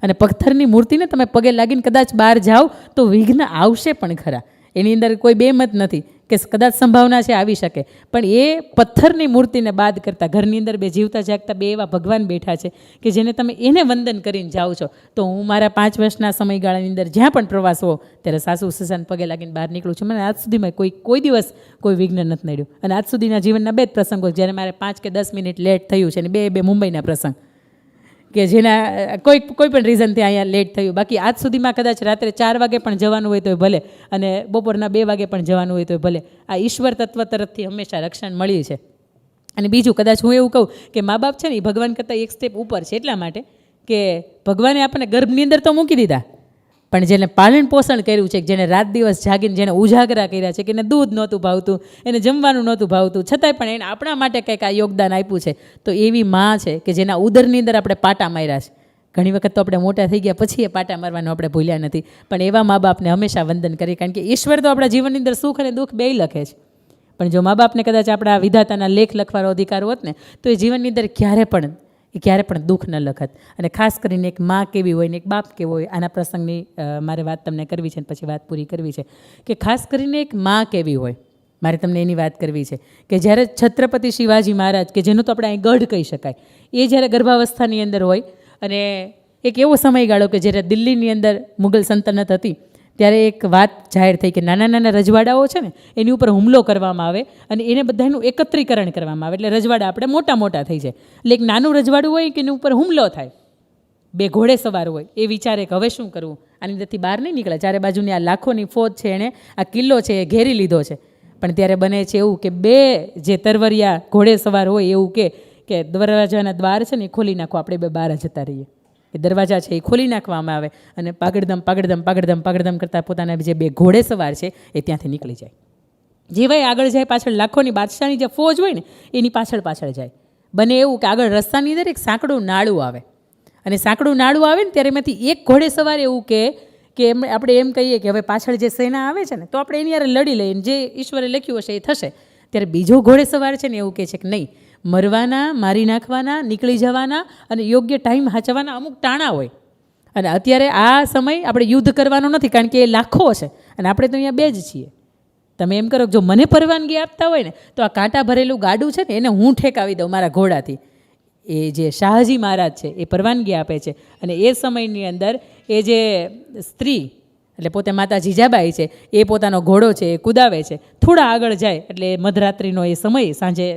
અને પથ્થરની મૂર્તિને તમે પગે લાગીને કદાચ બહાર જાઓ તો વિઘ્ન આવશે પણ ખરા, એની અંદર કોઈ બેમત નથી કે કદાચ સંભાવના છે આવી શકે, પણ એ પથ્થરની મૂર્તિને બાદ કરતાં ઘરની અંદર બે જીવતા જાગતા બે એવા ભગવાન બેઠા છે કે જેને તમે એને વંદન કરીને જાઓ છો. તો હું મારા 5 વર્ષના સમયગાળાની અંદર જ્યાં પણ પ્રવાસ હો ત્યારે સાસુ સસરાને પગે લાગીને બહાર નીકળું છું. મને આજ સુધીમાં કોઈ દિવસ કોઈ વિઘ્ન નથી નડ્યું, અને આજ સુધીના જીવનના 2 જ પ્રસંગો જ્યારે મારે 5 કે 10 મિનિટ લેટ થયું છે, અને બે મુંબઈના પ્રસંગ કે જેના કોઈ પણ રીઝનથી અહીંયા લેટ થયું. બાકી આજ સુધીમાં કદાચ રાત્રે 4 વાગે પણ જવાનું હોય તોય ભલે, અને બપોરના 2 વાગે પણ જવાનું હોય તોય ભલે, આ ઈશ્વર તત્વ તરફથી હંમેશા રક્ષણ મળ્યું છે. અને બીજું કદાચ હું એવું કહું કે મા બાપ છે ને એ ભગવાન કરતાં એક સ્ટેપ ઉપર છે, એટલા માટે કે ભગવાને આપણને ગર્ભની અંદર તો મૂકી દીધા, પણ જેને પાલન પોષણ કર્યું છે, જેને રાત દિવસ જાગીને જેને ઉજાગરા કર્યા છે, કે એને દૂધ નહોતું ભાવતું, એને જમવાનું નહોતું ભાવતું, છતાંય પણ એને આપણા માટે કંઈક આ યોગદાન આપ્યું છે, તો એવી માં છે કે જેના ઉદરની અંદર આપણે પાટા માર્યા છે. ઘણી વખત તો આપણે મોટા થઈ ગયા પછી એ પાટા મારવાનું આપણે ભૂલ્યા નથી, પણ એવા મા બાપને હંમેશા વંદન કરીએ, કારણ કે ઈશ્વર તો આપણા જીવનની અંદર સુખ અને દુઃખ બેય લખે છે. પણ જો મા બાપને કદાચ આપણા વિધાતાના લેખ લખવાનો અધિકાર હોત ને, તો એ જીવનની અંદર ક્યારે પણ દુઃખ ન લખત. અને ખાસ કરીને એક માં કેવી હોય ને એક બાપ કેવો હોય, આના પ્રસંગની મારે વાત તમને કરવી છે અને પછી વાત પૂરી કરવી છે કે ખાસ કરીને એક માં કેવી હોય, મારે તમને એની વાત કરવી છે કે જ્યારે છત્રપતિ શિવાજી મહારાજ, કે જેનું તો આપણે અહીં ગઢ કહી શકાય, એ જ્યારે ગર્ભાવસ્થાની અંદર હોય અને એક એવો સમયગાળો કે જ્યારે દિલ્હીની અંદર મુગલ સલ્તનત હતી, ત્યારે એક વાત જાહેર થઈ કે નાના નાના રજવાડાઓ છે ને એની ઉપર હુમલો કરવામાં આવે અને એને બધાનું એકત્રીકરણ કરવામાં આવે, એટલે રજવાડા આપણે મોટા મોટા થઈ જાય. એટલે એક નાનું રજવાડું હોય કે એની ઉપર હુમલો થાય, 2 ઘોડે સવાર હોય, એ વિચારે કે હવે શું કરવું, આની અંદરથી બહાર નહીં નીકળે, ચારે બાજુની આ લાખોની ફોજ છે એણે આ કિલ્લો છે એ ઘેરી લીધો છે. પણ ત્યારે બને છે એવું કે 2 જે તરવરિયા ઘોડે સવાર હોય એવું કે દરવાજાના દ્વાર છે ને એ ખોલી નાખો, આપણે 2 બહાર જતા રહીએ. એ દરવાજા છે એ ખોલી નાખવામાં આવે અને પાગડધમ કરતાં પોતાના જે 2 ઘોડે સવાર છે એ ત્યાંથી નીકળી જાય. જેવાય આગળ જાય પાછળ લાખોની બાદશાહની જે ફોજ હોય ને એની પાછળ જાય. બને એવું કે આગળ રસ્તાની અંદર એક સાંકડું નાળું આવે, અને સાંકડું નાળું આવે ને ત્યારે એમાંથી એક ઘોડે સવાર એવું કે આપણે એમ કહીએ કે હવે પાછળ જે સેના આવે છે ને તો આપણે એની યારે લડી લઈએ, જે ઈશ્વરે લખ્યું હશે એ થશે. ત્યારે બીજો ઘોડે સવાર છે ને એવું કહે છે કે નહીં, મરવાના, મારી નાખવાના, નીકળી જવાના અને યોગ્ય ટાઈમ હાચવાના અમુક ટાણા હોય. અને અત્યારે આ સમય આપણે યુદ્ધ કરવાનો નથી, કારણ કે એ લાખો છે અને આપણે તો અહીંયા 2 જ છીએ. તમે એમ કરો, જો મને પરવાનગી આપતા હોય ને તો આ કાંટા ભરેલું ગાડું છે ને એને હું ઠેકાવી દઉં મારા ઘોડાથી. એ જે શાહજી મહારાજ છે એ પરવાનગી આપે છે, અને એ સમયની અંદર એ જે સ્ત્રી એટલે પોતે માતા જીજાબાઈ છે એ પોતાનો ઘોડો છે એ કુદાવે છે. થોડા આગળ જાય એટલે મધરાત્રિનો એ સમય, સાંજે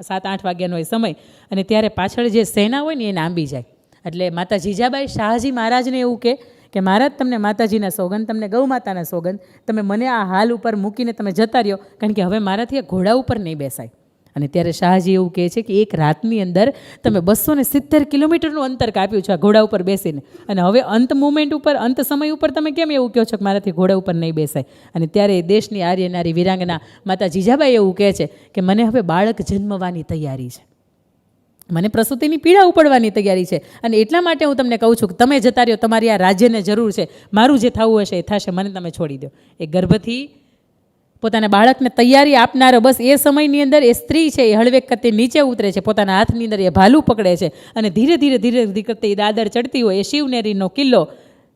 7-8 વાગ્યાનો એ સમય, અને ત્યારે પાછળ જે સેના હોય ને એ નાંબી જાય. એટલે માતા જીજાબાઈ શાહજી મહારાજને એવું કે મહારાજ, તમને માતાજીના સોગંદ, તમને ગૌ માતાના સોગંદ, તમે મને આ હાલ ઉપર મૂકીને તમે જતા રહ્યો, કારણ કે હવે મારાથી આ ઘોડા ઉપર નહીં બેસાય. અને ત્યારે શાહજી એવું કહે છે કે એક રાતની અંદર તમે 270 કિલોમીટરનું અંતર કાપ્યું છે આ ઘોડા ઉપર બેસીને, અને હવે અંત મુમેન્ટ ઉપર, અંત સમય ઉપર તમે કેમ એવું કહો છો કે મારાથી ઘોડા ઉપર નહીં બેસાય. અને ત્યારે દેશની આર્ય નારી વિરાંગના માતા જીજાબાઈ એવું કહે છે કે મને હવે બાળક જન્મવાની તૈયારી છે, મને પ્રસૂતિની પીડા ઉપડવાની તૈયારી છે, અને એટલા માટે હું તમને કહું છું કે તમે જતા રહ્યો, તમારી આ રાજ્યને જરૂર છે, મારું જે થવું હશે એ થશે, મને તમે છોડી દો. એ ગર્ભથી પોતાના બાળકને તૈયારી આપનારો, બસ એ સમયની અંદર એ સ્ત્રી છે એ હળવેક કરતી નીચે ઉતરે છે, પોતાના હાથની અંદર એ ભાલું પકડે છે અને ધીરે ધીરે કરતી એ દાદર ચડતી હોય, એ શિવનેરીનો કિલ્લો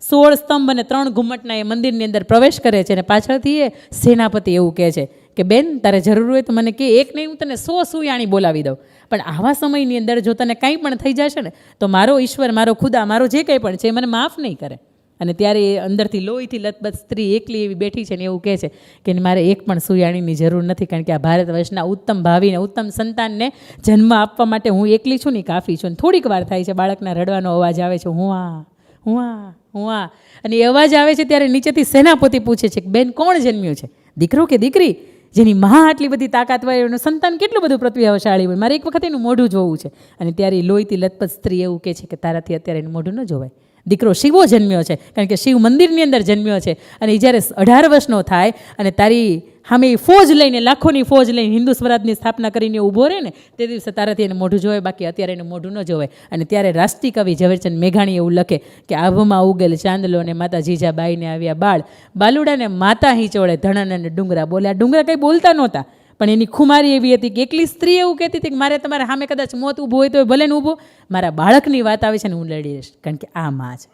16 સ્તંભ અને 3 ઘુમ્મટના એ મંદિરની અંદર પ્રવેશ કરે છે. અને પાછળથી એ સેનાપતિ એવું કહે છે કે બેન, તારે જરૂર હોય તો મને કે, એક નહીં હું તને 100 સુયાણી બોલાવી દઉં, પણ આવા સમયની અંદર જો તને કંઈ પણ થઈ જશે ને તો મારો ઈશ્વર, મારો ખુદા, મારો જે કંઈ પણ છે એ મને માફ નહીં કરે. અને ત્યારે એ અંદરથી લોહીથી લથબથ સ્ત્રી એકલી એવી બેઠી છે ને એવું કહે છે કે મારે એક પણ સુયાણીની જરૂર નથી, કારણ કે આ ભારત વર્ષના ઉત્તમ ભાવિને, ઉત્તમ સંતાનને જન્મ આપવા માટે હું એકલી છું ને કાફી છું. થોડીક વાર થાય છે, બાળકના રડવાનો અવાજ આવે છે, હું આ અને એ અવાજ આવે છે ત્યારે નીચેથી સેનાપતિ પૂછે છે કે બેન, કોણ જન્મ્યું છે, દીકરો કે દીકરી? જેની માં આટલી બધી તાકાત હોય, એનું સંતાન કેટલું બધું પ્રતિભાશાળી હોય, મારે એક વખત એનું મોઢું જોવું છે. અને ત્યારે લોહીથી લથપથ સ્ત્રી એવું કહે છે કે તારાથી અત્યારે એનું મોઢું ન જોવાય, દીકરો શિવો જન્મ્યો છે, કારણ કે શિવ મંદિરની અંદર જન્મ્યો છે, અને એ જ્યારે 18 વર્ષનો થાય અને તારી સામે ફોજ લઈને, લાખોની ફોજ લઈને હિન્દુ સ્વરાજની સ્થાપના કરીને ઊભો રહે ને, તે દિવસે તારાથી એને મોઢું જોવાય, બાકી અત્યારે એનું મોઢું ન જોવાય. અને ત્યારે રાષ્ટ્રીય કવિ ઝવેરચંદ મેઘાણી એવું લખે કે આભમાં ઉગેલ ચાંદલો ને માતા જીજાબાઈને આવ્યા બાળ, બાલુડાને માતા હિંચોળે ધણન અને ડુંગરા. બોલ્યા, ડુંગરા કંઈ બોલતા નહોતા, પણ એની ખુમારી એવી હતી કે એકલી સ્ત્રી એવું કહેતી હતી કે મારે તમારા સામે કદાચ મોત ઊભું હોય તો ભલે ને ઊભું, મારા બાળકની વાત આવે છે ને હું લડી રહીશ, કારણ કે આ માં છે.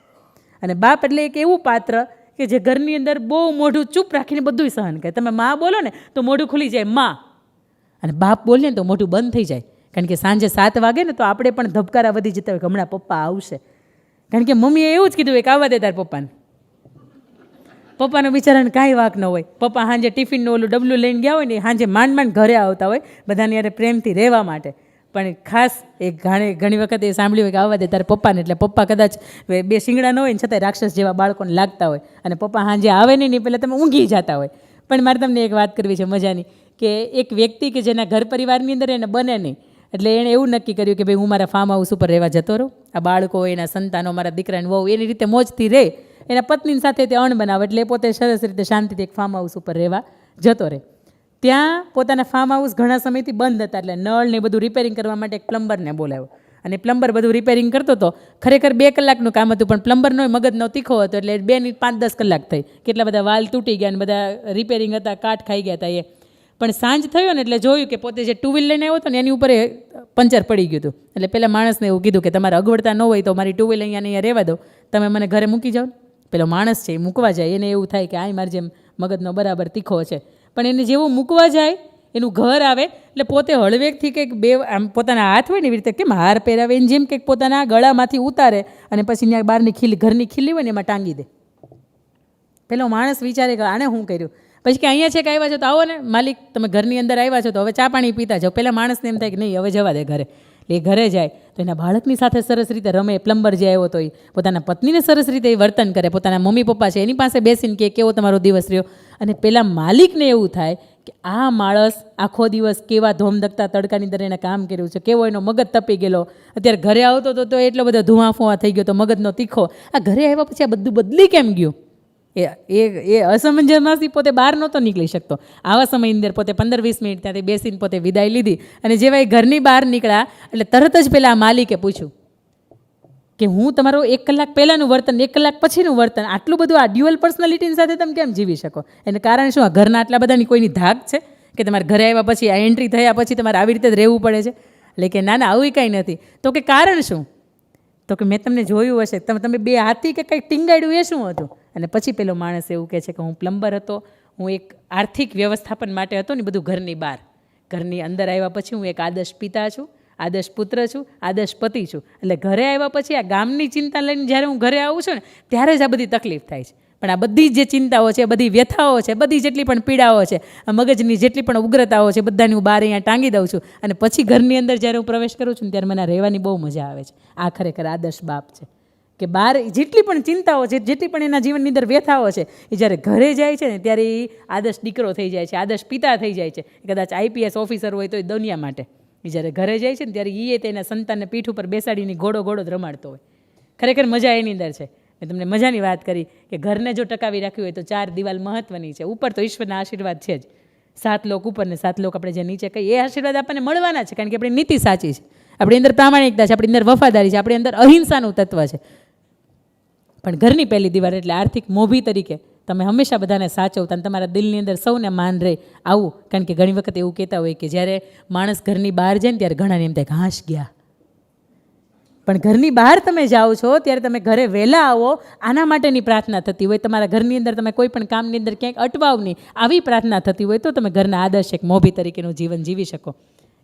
અને બાપ એટલે એક એવું પાત્ર કે જે ઘરની અંદર બહુ મોઢું ચૂપ રાખીને બધું સહન કરે. તમે માં બોલો ને તો મોઢું ખુલી જાય માં, અને બાપ બોલે ને તો મોઢું બંધ થઈ જાય, કારણ કે સાંજે 7 વાગે ને તો આપણે પણ ધબકારા વધી જતા હોય કે હમણાં પપ્પા આવશે, કારણ કે મમ્મીએ એવું જ કીધું હોય કે આવવા દે તાર પપ્પાને. પપ્પાનો બિચારાને કાંઈ વાક ન હોય, પપ્પા સાંજે ટિફિનનું ઓલું ડબલું લઈને ગયા હોય ને, સાંજે માંડ ઘરે આવતા હોય બધાની યારે પ્રેમથી રહેવા માટે. પણ ખાસ એક ઘણી વખત એ સાંભળ્યું હોય કે આવવા દે તારે પપ્પાને, એટલે પપ્પા કદાચ 2 શિંગડા ન હોય ને છતાંય રાક્ષસ જેવા બાળકોને લાગતા હોય, અને પપ્પા સાંજે આવે નહીં પહેલાં તમે ઊંઘી જતા હોય. પણ મારે તમને એક વાત કરવી છે મજાની, કે એક વ્યક્તિ કે જેના ઘર પરિવારની અંદર એને બને નહીં, એટલે એણે એવું નક્કી કર્યું કે ભાઈ હું મારા ફાર્મ હાઉસ ઉપર રહેવા જતો રહું, આ બાળકો એના સંતાનો મારા દીકરાને વહુ એની રીતે મોજથી રહે, એના પત્ની સાથે તે અણ બનાવે, એટલે એ પોતે સરસ રીતે શાંતિથી એક ફાર્મ હાઉસ ઉપર રહેવા જતો રહે. ત્યાં પોતાના ફાર્મ હાઉસ ઘણા સમયથી બંધ હતા, એટલે નળ ને બધું રિપેરિંગ કરવા માટે એક પ્લમ્બરને બોલાવ્યો, અને પ્લમ્બર બધું રિપેરિંગ કરતો હતો. ખરેખર 2 કલાકનું કામ હતું, પણ પ્લમ્બરનો મગજનો તીખો હતો, એટલે 2 ની 5-10 કલાક થઈ. કેટલા બધા વાલ તૂટી ગયા અને બધા રિપેરિંગ હતા, કાટ ખાઈ ગયા હતા એ. પણ સાંજ થયો ને એટલે જોયું કે પોતે જે 2 વ્હીલ લઈને આવ્યો હતો ને એની ઉપર પંચર પડી ગયું હતું. એટલે પેલા માણસને એવું કીધું કે તમારે અગવડતા ન હોય તો મારી 2 વ્હીલ અહીંયા રહેવા દો, તમે મને ઘરે મૂકી જાઓ. પેલો માણસ છે એ મૂકવા જાય, એને એવું થાય કે આ મારી જેમ મગજનો બરાબર તીખો છે. પણ એને જેવું મૂકવા જાય, એનું ઘર આવે એટલે પોતે હળવેકથી કંઈક આમ પોતાના હાથ હોય ને એવી રીતે કેમ હાર પહેરાવે એને જેમ કંઈક પોતાના ગળામાંથી ઉતારે અને પછી ત્યાં બહારની ઘરની ખીલી હોય ને એમાં ટાંગી દે. પેલો માણસ વિચારે કે આને શું કર્યું. પછી કે અહીંયા છે કે આવ્યા છો તો આવો ને માલિક, તમે ઘરની અંદર આવ્યા છો તો હવે ચા પાણી પીતા જાઓ. પેલા માણસને એમ થાય કે નહીં હવે જવા દે ઘરે. એટલે એ ઘરે જાય તો એના બાળકની સાથે સરસ રીતે રમે. પ્લમ્બર જે આવ્યો તો એ પોતાના પત્નીને સરસ રીતે એ વર્તન કરે, પોતાના મમ્મી પપ્પા છે એની પાસે બેસીને કે કેવો તમારો દિવસ રહ્યો. અને પેલા માલિકને એવું થાય કે આ માણસ આખો દિવસ કેવા ધોમધકતા તડકાની અંદર એને કામ કર્યું છે, કેવો એનો મગજ તપી ગયેલો, અત્યારે ઘરે આવતો હતો તો એટલો બધો ધુઆફુઆ થઈ ગયો તો મગજનો તીખો, આ ઘરે આવ્યા પછી આ બધું બદલી કેમ ગયું. એ અસમંજસમાંથી પોતે બહાર નહોતો નીકળી શકતો. આવા સમયની અંદર પોતે 15-20 મિનિટ ત્યાંથી બેસીને પોતે વિદાય લીધી, અને જેવા એ ઘરની બહાર નીકળ્યા એટલે તરત જ પેલા માલિકે પૂછ્યું કે હું તમારો 1 કલાક પહેલાંનું વર્તન, 1 કલાક પછીનું વર્તન, આટલું બધું આ ડ્યુઅલ પર્સનાલિટીની સાથે તમે કેમ જીવી શકો? એને કારણ શું? આ ઘરના આટલા બધાની કોઈની ધાક છે કે તમારે ઘરે આવ્યા પછી આ એન્ટ્રી થયા પછી તમારે આવી રીતે જ રહેવું પડે છે? એટલે કે ના આવું કાંઈ નથી. તો કે કારણ શું? તો કે મેં તમને જોયું હશે, તમે 2 હાથી કે કંઈક ટીંગાડ્યું એ શું હતું? અને પછી પેલો માણસ એવું કહે છે કે હું પ્લમ્બર હતો, હું એક આર્થિક વ્યવસ્થાપન માટે હતો ને બધું ઘરની બહાર. ઘરની અંદર આવ્યા પછી હું એક આદર્શ પિતા છું, આદર્શ પુત્ર છું, આદર્શ પતિ છું. એટલે ઘરે આવ્યા પછી આ ગામની ચિંતા લઈને જ્યારે હું ઘરે આવું છું ને ત્યારે જ આ બધી તકલીફ થાય છે. પણ આ બધી જે ચિંતાઓ છે, બધી વ્યથાઓ છે, બધી જેટલી પણ પીડાઓ છે, આ મગજની જેટલી પણ ઉગ્રતાઓ છે, બધાની હું બહાર અહીંયા ટાંગી દઉં છું. અને પછી ઘરની અંદર જ્યારે હું પ્રવેશ કરું છું ને ત્યારે મને રહેવાની બહુ મજા આવે છે. આ ખરેખર આદર્શ બાપ છે કે બહાર જેટલી પણ ચિંતાઓ છે, જેટલી પણ એના જીવનની અંદર વ્યથાઓ છે, એ જ્યારે ઘરે જાય છે ને ત્યારે એ આદર્શ દીકરો થઈ જાય છે, આદર્શ પિતા થઈ જાય છે. કદાચ IPS ઓફિસર હોય તો એ દુનિયા માટે. એ જ્યારે ઘરે જાય છે ને ત્યારે એ તેના સંતાનને પીઠ ઉપર બેસાડીને ઘોડો જ રમાડતો હોય. ખરેખર મજા એની અંદર છે. મેં તમને મજાની વાત કરી કે ઘરને જો ટકાવી રાખ્યું હોય તો 4 દિવાલ મહત્વની છે. ઉપર તો ઈશ્વરના આશીર્વાદ છે જ, 7 લોક ઉપર ને 7 લોક આપણે જે નીચે કહીએ એ આશીર્વાદ આપણને મળવાના છે, કારણ કે આપણી નીતિ સાચી છે, આપણી અંદર પ્રામાણિકતા છે, આપણી અંદર વફાદારી છે, આપણી અંદર અહિંસાનું તત્વ છે. પણ ઘરની પહેલી દિવાલ એટલે આર્થિક મોભી તરીકે તમે હંમેશા બધાને સાચવતા અને તમારા દિલની અંદર સૌને માન રહે આવું. કારણ કે ઘણી વખત એવું કહેતા હોય કે જ્યારે માણસ ઘરની બહાર જાય ને ત્યારે ઘણાને એમ થાય ઘાસ ગયા, પણ ઘરની બહાર તમે જાઓ છો ત્યારે તમે ઘરે વહેલા આવો આના માટેની પ્રાર્થના થતી હોય. તમારા ઘરની અંદર તમે કોઈ પણ કામની અંદર ક્યાંક અટવાવ નહીં આવી પ્રાર્થના થતી હોય તો તમે ઘરના આદર્શ એક મોભી તરીકેનું જીવન જીવી શકો.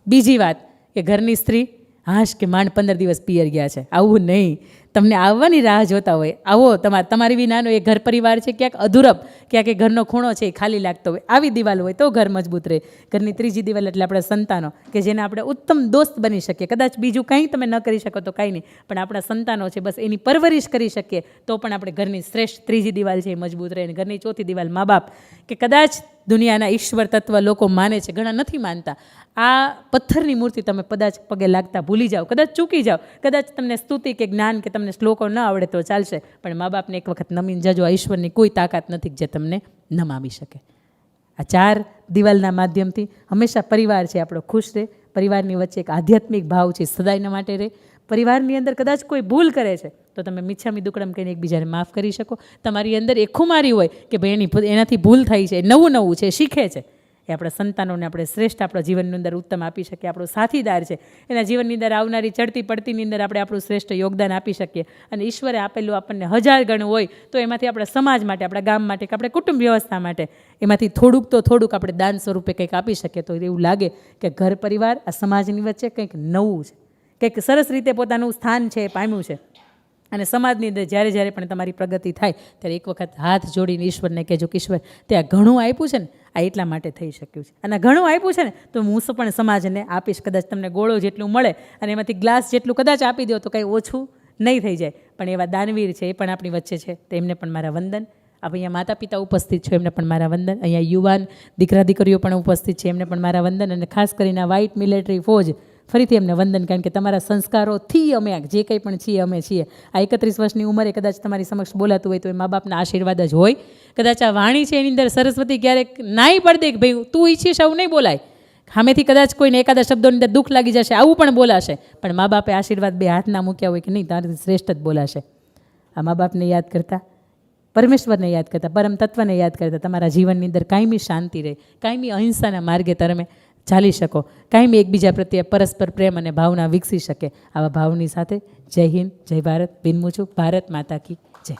બીજી વાત કે ઘરની સ્ત્રી હાશ કે માંડ 15 દિવસ પિયર ગયા છે, આવું નહીં. તમને આવવાની રાહ જોતા હોય, આવો. તમારી વિનાનો એ ઘર પરિવાર છે ક્યાંક અધૂરપ, ક્યાંક એ ઘરનો ખૂણો છે એ ખાલી લાગતો હોય, આવી દિવાલ હોય તો ઘર મજબૂત રહે. ઘરની ત્રીજી દિવાલ એટલે આપણા સંતાનો કે જેને આપણે ઉત્તમ દોસ્ત બની શકીએ. કદાચ બીજું કંઈ તમે ન કરી શકો તો કાંઈ નહીં, પણ આપણા સંતાનો છે બસ એની પરવરિશ કરી શકીએ તો પણ આપણે ઘરની શ્રેષ્ઠ ત્રીજી દિવાલ છે એ મજબૂત રહે. અને ઘરની ચોથી દિવાલ મા બાપ કે કદાચ દુનિયાના ઈશ્વર તત્વ લોકો માને છે, ઘણા નથી માનતા. આ પથ્થરની મૂર્તિ તમે કદાચ પગે લાગતા ભૂલી જાઓ, કદાચ ચૂકી જાઓ, કદાચ તમને સ્તુતિ કે જ્ઞાન કે તમને શ્લોકો ન આવડે તો ચાલશે, પણ મા બાપને એક વખત નમીને જજો. આ ઈશ્વરની કોઈ તાકાત નથી જે તમને નમાવી શકે. આ 4 દિવાલના માધ્યમથી હંમેશા પરિવાર છે આપણો ખુશ રહે. પરિવારની વચ્ચે એક આધ્યાત્મિક ભાવ છે સદાયના માટે રહે. પરિવારની અંદર કદાચ કોઈ ભૂલ કરે છે તો તમે મિચ્છામી દુક્કડમ કહીને એકબીજાને માફ કરી શકો. તમારી અંદર એક ખુમારી હોય કે ભાઈ એનાથી ભૂલ થઈ છે, નવું છે, શીખે છે, એ આપણા સંતાનોને આપણે શ્રેષ્ઠ આપણા જીવનની અંદર ઉત્તમ આપી શકીએ. આપણો સાથીદાર છે, એના જીવનની અંદર આવનારી ચડતી પડતીની અંદર આપણે આપણું શ્રેષ્ઠ યોગદાન આપી શકીએ. અને ઈશ્વરે આપેલું આપણને 1000 ગણું હોય તો એમાંથી આપણા સમાજ માટે, આપણા ગામ માટે કે આપણે કુટુંબ વ્યવસ્થા માટે એમાંથી થોડુંક આપણે દાન સ્વરૂપે કંઈક આપી શકીએ. તો એવું લાગે કે ઘર પરિવાર આ સમાજની વચ્ચે કંઈક નવું છે, કંઈક સરસ રીતે પોતાનું સ્થાન છે એ પામ્યું છે. અને સમાજની અંદર જ્યારે પણ તમારી પ્રગતિ થાય ત્યારે એક વખત હાથ જોડીને ઈશ્વરને કહેજો કે ઈશ્વર તે આ ઘણું આપ્યું છે ને આ એટલા માટે થઈ શક્યું છે, અને ઘણું આપ્યું છે ને તો હું પણ સમાજને આપીશ. કદાચ તમને ગોળો જેટલું મળે અને એમાંથી ગ્લાસ જેટલું કદાચ આપી દો તો કંઈ ઓછું નહીં થઈ જાય. પણ એવા દાનવીર છે એ પણ આપણી વચ્ચે છે, તો એમને પણ મારા વંદન. અહીંયા માતા પિતા ઉપસ્થિત છે એમને પણ મારા વંદન. અહીંયા યુવાન દીકરા દીકરીઓ પણ ઉપસ્થિત છે એમને પણ મારા વંદન. અને ખાસ કરીને વ્હાઇટ મિલિટરી ફરીથી એમને વંદન, કારણ કે તમારા સંસ્કારોથી અમે જે કંઈ પણ છીએ અમે છીએ. આ 31 વર્ષની ઉંમરે કદાચ તમારી સમક્ષ બોલાતું હોય તો એ મા બાપના આશીર્વાદ જ હોય. કદાચ આ વાણી છે એની અંદર સરસ્વતી ક્યારેક નાઈ પડી દે કે ભાઈ તું ઈચ્છીશ આવું નહીં બોલાય, સામેથી કદાચ કોઈને એકાદા શબ્દોની અંદર દુઃખ લાગી જશે, આવું પણ બોલાશે, પણ મા બાપે આશીર્વાદ બે હાથના મૂક્યા હોય કે નહીં તારાથી શ્રેષ્ઠ જ બોલાશે. આ મા બાપને યાદ કરતા, પરમેશ્વરને યાદ કરતા, પરમ તત્વને યાદ કરતા તમારા જીવનની અંદર કાયમી શાંતિ રહે, કાયમી અહિંસાના માર્ગે તમે ચાલી શકો, કાયમી એકબીજા પ્રત્યે પરસ્પર પ્રેમ અને ભાવના વિકસી શકે. આવા ભાવની સાથે જય હિન્દ, જય ભારત, બિનમું છું. ભારત માતા કી જય.